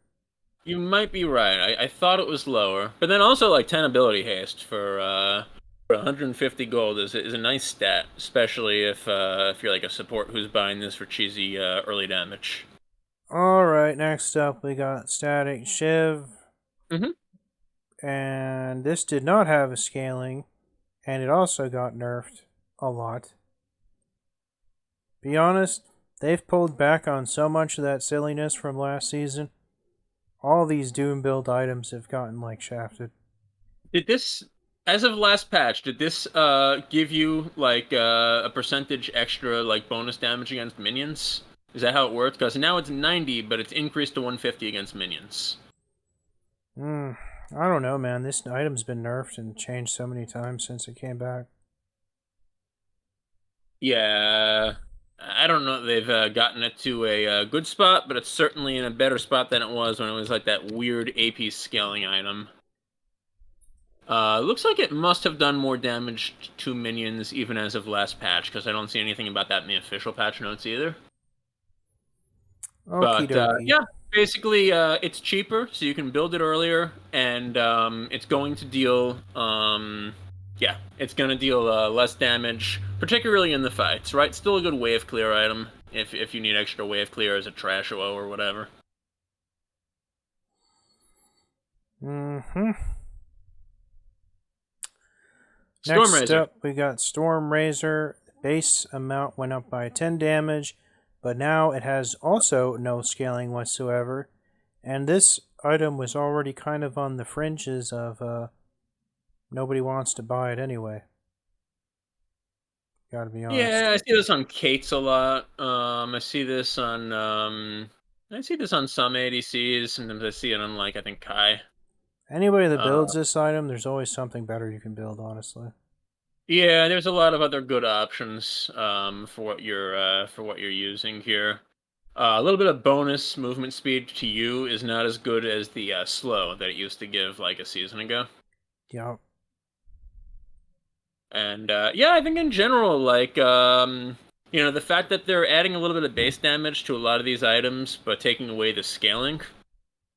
You might be right. I thought it was lower, but then also like 10 ability haste for 150 gold is a nice stat, especially if you're like a support who's buying this for cheesy early damage. Alright, next up we got Static Shiv. Hmm. And this did not have a scaling, and it also got nerfed a lot. Be honest, they've pulled back on so much of that silliness from last season. All these Doom build items have gotten like shafted. Did this, as of last patch, did this give you like a percentage extra like bonus damage against minions? Is that how it works? Because now it's 90, but it's increased to 150 against minions. I don't know, man. This item's been nerfed and changed so many times since it came back. Yeah, I don't know. They've gotten it to a good spot, but it's certainly in a better spot than it was when it was like that weird AP scaling item. Looks like it must have done more damage to minions even as of last patch, because I don't see anything about that in the official patch notes either. Okie But dokie. yeah, basically, it's cheaper, so you can build it earlier, and it's going to deal, yeah, it's going to deal less damage, particularly in the fights. Right, still a good wave clear item if you need extra wave clear as a trash OO or whatever. Mm-hmm. Next Stormrazor. up, we got Stormrazor. Base amount went up by 10 damage, but now it has also no scaling whatsoever. And this item was already kind of on the fringes of nobody wants to buy it anyway. Gotta be honest. Yeah, I see this on Kate's a lot. I see this on some ADCs. Sometimes I see it on like I think Kai. Anybody that Uh, builds this item, there's always something better you can build, honestly. yeah, there's a lot of other good options for what you're using here. A little bit of bonus movement speed to you is not as good as the slow that it used to give like a season ago. Yep. And yeah, I think in general, like the fact that they're adding a little bit of base damage to a lot of these items, but taking away the scaling.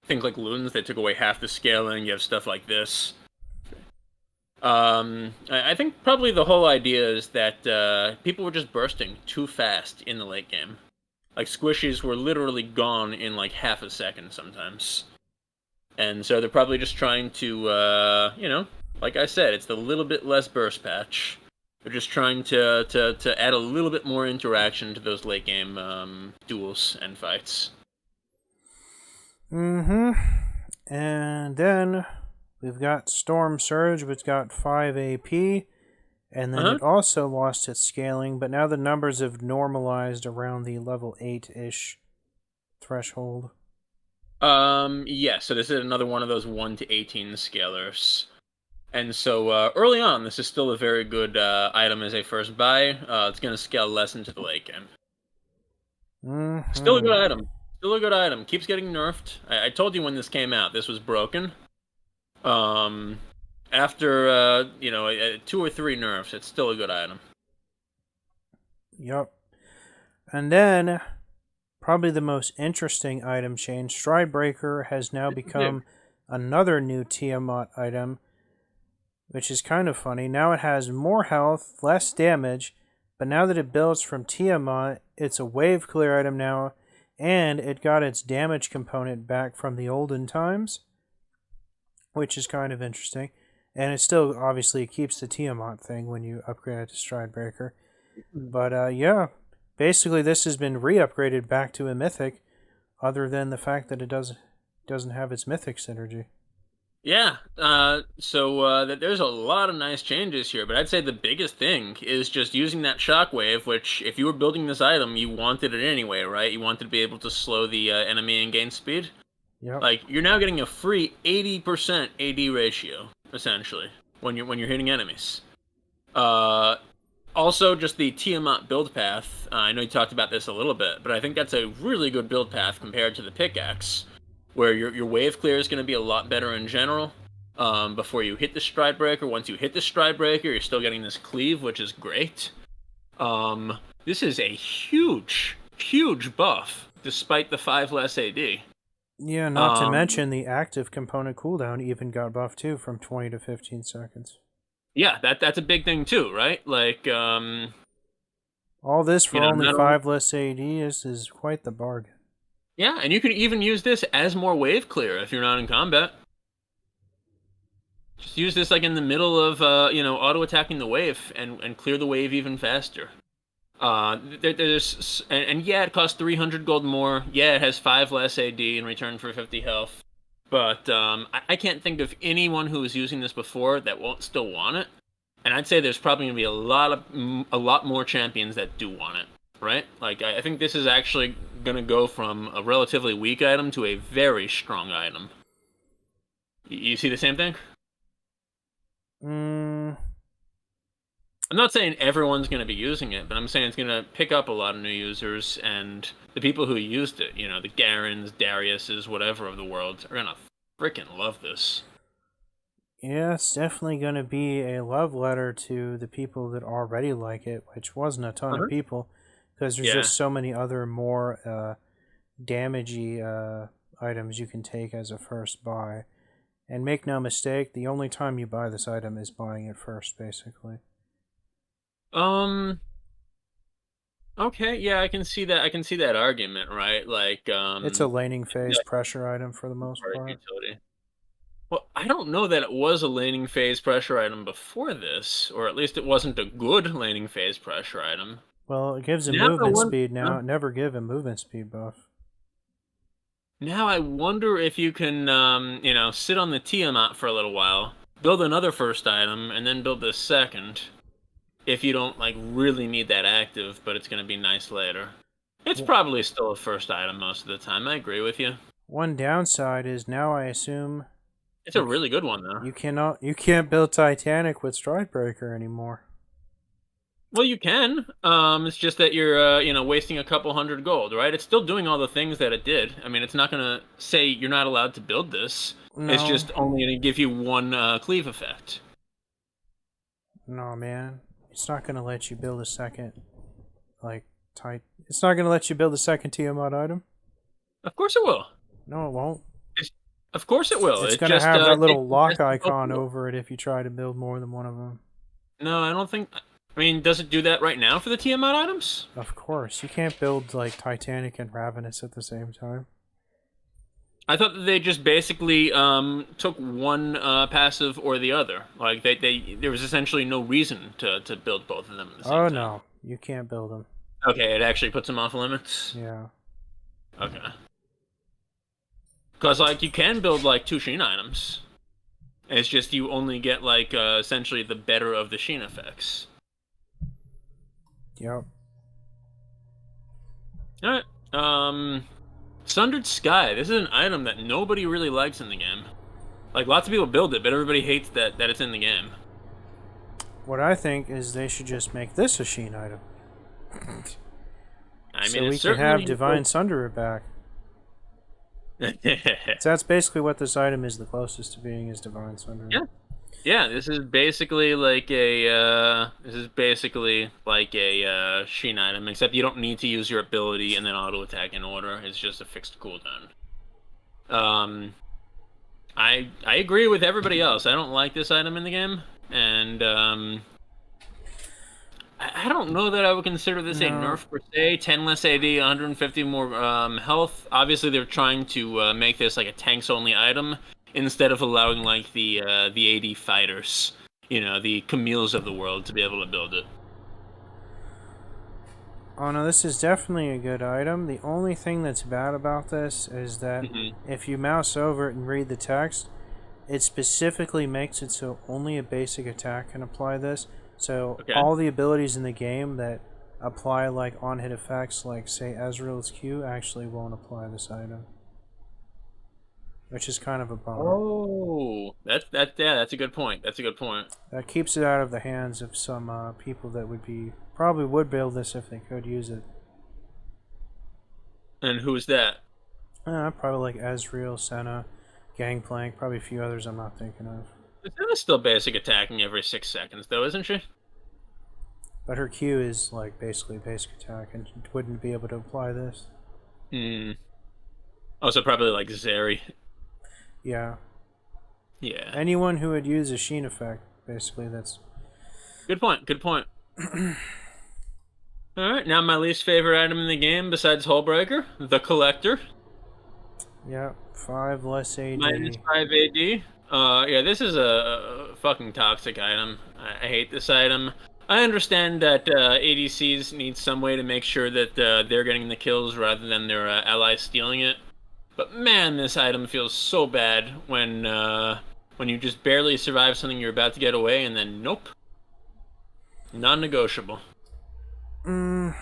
Things like Lunes, they took away half the scaling. You have stuff like this. I think probably the whole idea is that people were just bursting too fast in the late game. Like squishies were literally gone in like half a second sometimes. And so they're probably just trying to, like I said, it's the little bit less burst patch. They're just trying to add a little bit more interaction to those late game duels and fights. Mm-hmm. And then we've got Storm Surge, which got 5 AP, and then Uh it also lost its scaling, but now the numbers have normalized around the level 8-ish threshold. Yeah, so this is another one of those 1 to 18 scalers. And so early on, this is still a very good item as a first buy. It's going to scale less into the late game. Still a good Mm-hmm. item. Still a good item. Keeps getting nerfed. I told you when this came out, this was broken. Um, after 2 or 3 nerfs, it's still a good item. Yep. And then, probably the most interesting item change, Stridebreaker has now become another new Tiamat item, which is kind of funny. Now it has more health, less damage, but now that it builds from Tiamat, it's a wave clear item now, and it got its damage component back from the olden times, which is kind of interesting. And it still obviously keeps the Tiamat thing when you upgrade it to Stridebreaker. But yeah, basically this has been re-upgraded back to a mythic, other than the fact that it doesn't have its mythic synergy. Yeah, there's a lot of nice changes here, but I'd say the biggest thing is just using that shockwave, which if you were building this item, you wanted it anyway, right? You wanted to be able to slow the enemy and gain speed. Yep. Like, you're now getting a free 80% AD ratio, essentially, when you're hitting enemies. Also, just the Tiamat build path. I know you talked about this a little bit, but I think that's a really good build path compared to the pickaxe, where your wave clear is going to be a lot better in general. Before you hit the stride breaker, once you hit the stride breaker, you're still getting this cleave, which is great. This is a huge buff, despite the 5 less AD. Yeah, not to mention the active component cooldown even got buffed too from 20 to 15 seconds. Yeah, that's a big thing too, right? Like, All this for only not only 5 less AD is quite the bargain. yeah, and you can even use this as more wave clear if you're not in combat. Just use this like in the middle of auto attacking the wave and clear the wave even faster. And yeah, it costs 300 gold more. Yeah, it has 5 less AD in return for 50 health. But I can't think of anyone who was using this before that won't still want it. And I'd say there's probably gonna be a lot more champions that do want it, right? Like I think this is actually gonna go from a relatively weak item to a very strong item. You see the same thing? Mm, I'm not saying everyone's going to be using it, but I'm saying it's going to pick up a lot of new users, and the people who used it, the Garens, Dariuses, whatever of the world, are going to freaking love this. yeah, it's definitely going to be a love letter to the people that already like it, which wasn't a ton of people, because there's just so many other more damagey items you can take as a first buy. And make no mistake, the only time you buy this item is buying it first, basically. Okay, yeah, I can see that. I can see that argument, right? Like, It's a laning phase pressure item for the most part. utility. Well, I don't know that it was a laning phase pressure item before this, or at least it wasn't a good laning phase pressure item. Well, it gives him Now movement speed now. It never give him movement speed buff. Now I wonder if you can, sit on the Tiamat for a little while, build another first item, and then build the second. If you don't like really need that active, but it's going to be nice later. It's probably still a first item most of the time. I agree with you. One downside is now I assume It's a really good one though. you can't build Titanic with Stridebreaker anymore. Well, you can. It's just that you're, wasting a couple hundred gold, right? It's still doing all the things that it did. I mean, it's not gonna say you're not allowed to build this. No. It's just only gonna give you one cleave effect. No, man. It's not gonna let you build a second, It's not gonna let you build a second Tiamat item. Of course it will. No, it won't. Of course it will. It's gonna have that little lock icon over it if you try to build more than one of them. No, I don't think. I mean, does it do that right now for the Tiamat items? Of course, you can't build like Titanic and Ravenous at the same time. I thought that they just basically took one passive or the other. Like there was essentially no reason to build both of them at the same time. Oh no, you can't build them. Okay, it actually puts them off limits. Yeah. Okay. Because like you can build like 2 Sheen items. It's just you only get like essentially the better of the Sheen effects. Yep. Alright. Sundered Sky. This is an item that nobody really likes in the game. Like, lots of people build it, but everybody hates that it's in the game. What I think is they should just make this a Sheen item. I mean, so we can have Divine Sunderer back. So that's basically what this item is the closest to being is Divine Sunderer. Yeah. Yeah, this is basically like a Sheen item, except you don't need to use your ability and then auto attack in order. It's just a fixed cooldown. I agree with everybody else. I don't like this item in the game, and I don't know that I would consider this a nerf per se. 10 less AD, 150 more health. Obviously, they're trying to make this like a tanks only item, instead of allowing like the AD fighters, the Camille's of the world to be able to build it. Oh no, this is definitely a good item. The only thing that's bad about this is that if you mouse over it and read the text, it specifically makes it so only a basic attack can apply this. So all the abilities in the game that apply like on-hit effects, like say Ezreal's Q, actually won't apply this item. Which is kind of a bummer. Oh, that's a good point. That's a good point. That keeps it out of the hands of some people that probably would build this if they could use it. And who's that? Probably like Ezreal, Senna, Gangplank, probably a few others I'm not thinking of. Senna's still basic attacking every 6 seconds, though, isn't she? But her Q is like basically basic attack and wouldn't be able to apply this. Also, probably like Zeri. Yeah. Yeah. Anyone who would use a Sheen effect, basically, that's... Good point. Good point. All right, now my least favorite item in the game besides Hullbreaker, the Collector, Yeah, 5 less minus AD. 5 AD. Yeah, this is a fucking toxic item. I hate this item. I understand that ADCs need some way to make sure that they're getting the kills rather than their allies stealing it. But man, this item feels so bad when you just barely survive something you're about to get away, and then nope, non-negotiable. Mm,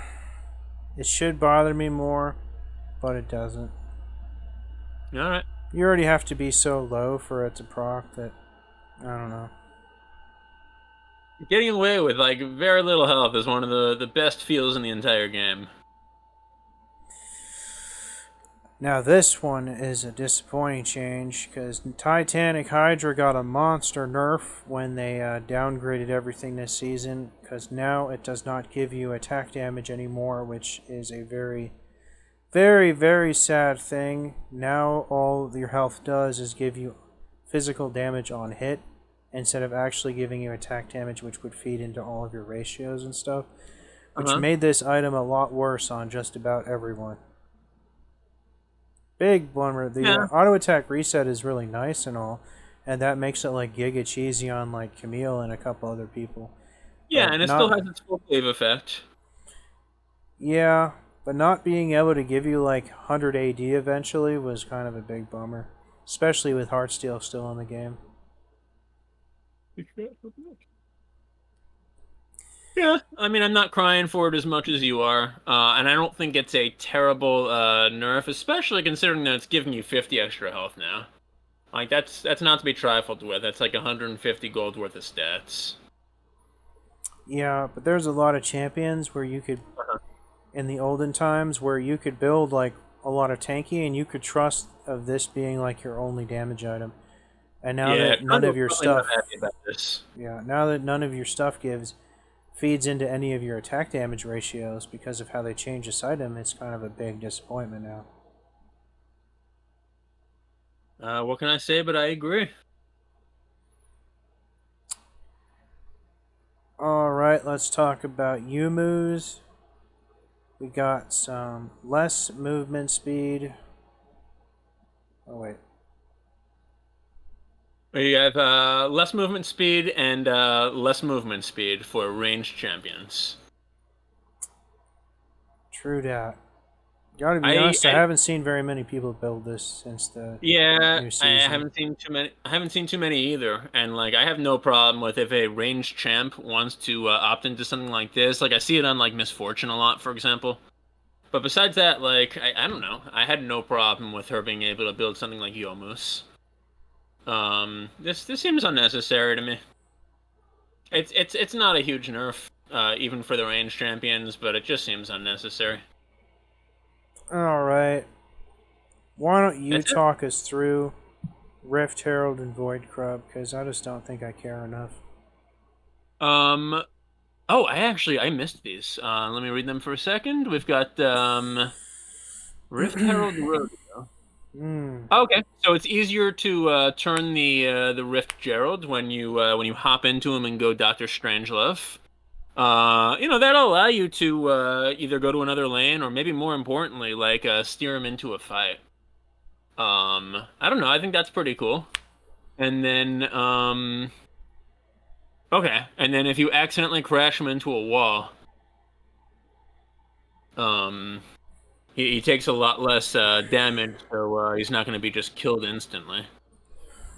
it should bother me more, but it doesn't. All right. You already have to be so low for it to proc that... I don't know. Getting away with like very little health is one of the best feels in the entire game. Now this one is a disappointing change because Titanic Hydra got a monster nerf when they downgraded everything this season, because now it does not give you attack damage anymore, which is a very, very, very sad thing. Now all your health does is give you physical damage on hit instead of actually giving you attack damage, which would feed into all of your ratios and stuff, which made this item a lot worse on just about everyone. Big bummer. The Yeah, auto attack reset is really nice and all, and that makes it like giga cheesy on like Camille and a couple other people. yeah, But and it still not, has its full wave effect. yeah, but not being able to give you like 100 AD eventually was kind of a big bummer, especially with Heartsteel still in the game. Yeah, I mean, I'm not crying for it as much as you are, and I don't think it's a terrible nerf, especially considering that it's giving you 50 extra health now. Like that's not to be trifled with. That's like 150 gold worth of stats. Yeah, but there's a lot of champions where you could, Uh-huh. in the olden times, where you could build like a lot of tanky and you could trust of this being like your only damage item. And now Yeah, that none of Grundle's your probably not stuff, happy about this. yeah, now that none of your stuff feeds into any of your attack damage ratios because of how they change this item, it's kind of a big disappointment now. What can I say? But I agree. Alright, let's talk about Yumu's. We got some less movement speed. Oh, wait. We have less movement speed and less movement speed for ranged champions. True dat. Gotta be I, honest, I I haven't seen very many people build this since the Yeah, new I season. haven't seen too many. I haven't seen too many either, and like I have no problem with if a ranged champ wants to opt into something like this. Like I see it on like Misfortune a lot, for example. But besides that, like I don't know. I had no problem with her being able to build something like Yomus. This seems unnecessary to me. It's not a huge nerf, even for the ranged champions, but it just seems unnecessary. Alright. Why don't you That's it. talk us through Rift Herald and Void Crub? Because I just don't think I care enough. Um, Oh, I missed these. Let me read them for a second. We've got Rift Herald Rodeo. Hmm. Okay, so it's easier to turn the Rift Gerald when you hop into him and go Doctor Strangelove. That'll allow you to either go to another lane or maybe more importantly, like steer him into a fight. I don't know. I think that's pretty cool. And then okay, and then if you accidentally crash him into a wall, um. He takes a lot less damage, so he's not going to be just killed instantly.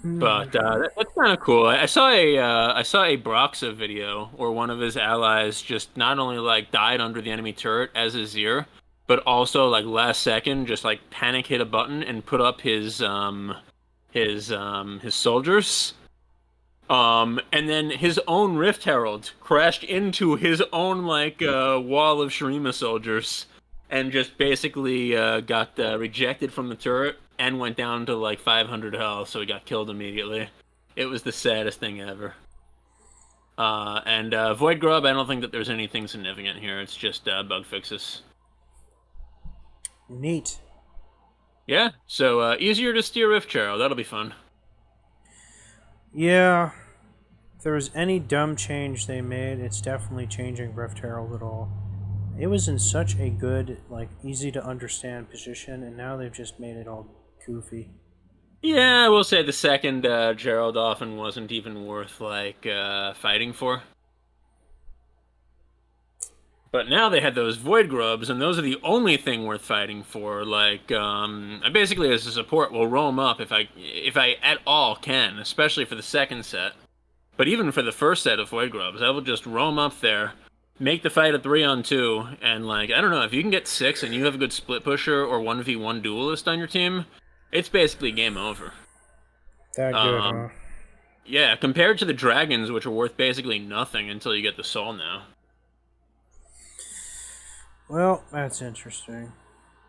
But that's kind of cool. I saw a Broxa video where one of his allies just not only like died under the enemy turret as Azir, but also like last second just like panic hit a button and put up his soldiers. And then his own Rift Herald crashed into his own like wall of Shurima soldiers, and just basically got rejected from the turret and went down to like 500 health, so he got killed immediately. It was the saddest thing ever. And Void Grub, I don't think that there's anything significant here. It's just bug fixes. Neat. Yeah, so easier to steer with Charo. That'll be fun. Yeah, if there was any dumb change they made, it's definitely changing Breath Herald at all. It was in such a good, like, easy to understand position, and now they've just made it all goofy. Yeah, I will say the second Gerald often wasn't even worth like fighting for. But now they had those void grubs, and those are the only thing worth fighting for. Like, I basically as a support will roam up if I at all can, especially for the second set. But even for the first set of void grubs, I will just roam up there, make the fight a 3-on-2, and like I don't know if you can get 6 and you have a good split pusher or 1v1 duelist on your team, it's basically game over. That good, huh? Um, yeah, compared to the dragons, which are worth basically nothing until you get the soul now. Well, that's interesting.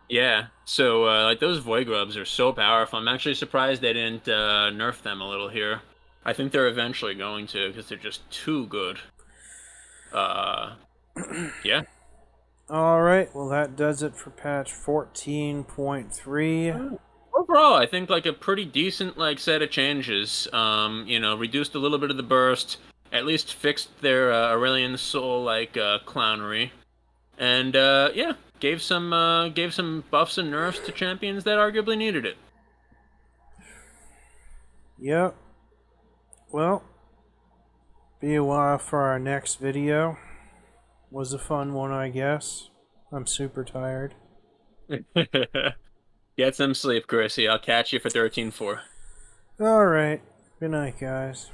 Yeah, so like those void grubs are so powerful. I'm actually surprised they didn't nerf them a little here. I think they're eventually going to because they're just too good. Uh, yeah. Alright, well, that does it for patch 14.3. Overall, I think like a pretty decent like set of changes. Reduced a little bit of the burst, at least fixed their Aurelion Soul like clownery, and yeah, gave some buffs and nerfs to champions that arguably needed it. Yep. Well, be a while for our next video. Was a fun one, I guess. I'm super tired. Get some sleep, Chrissy. I'll catch you for 13-4. Alright. Good night, guys.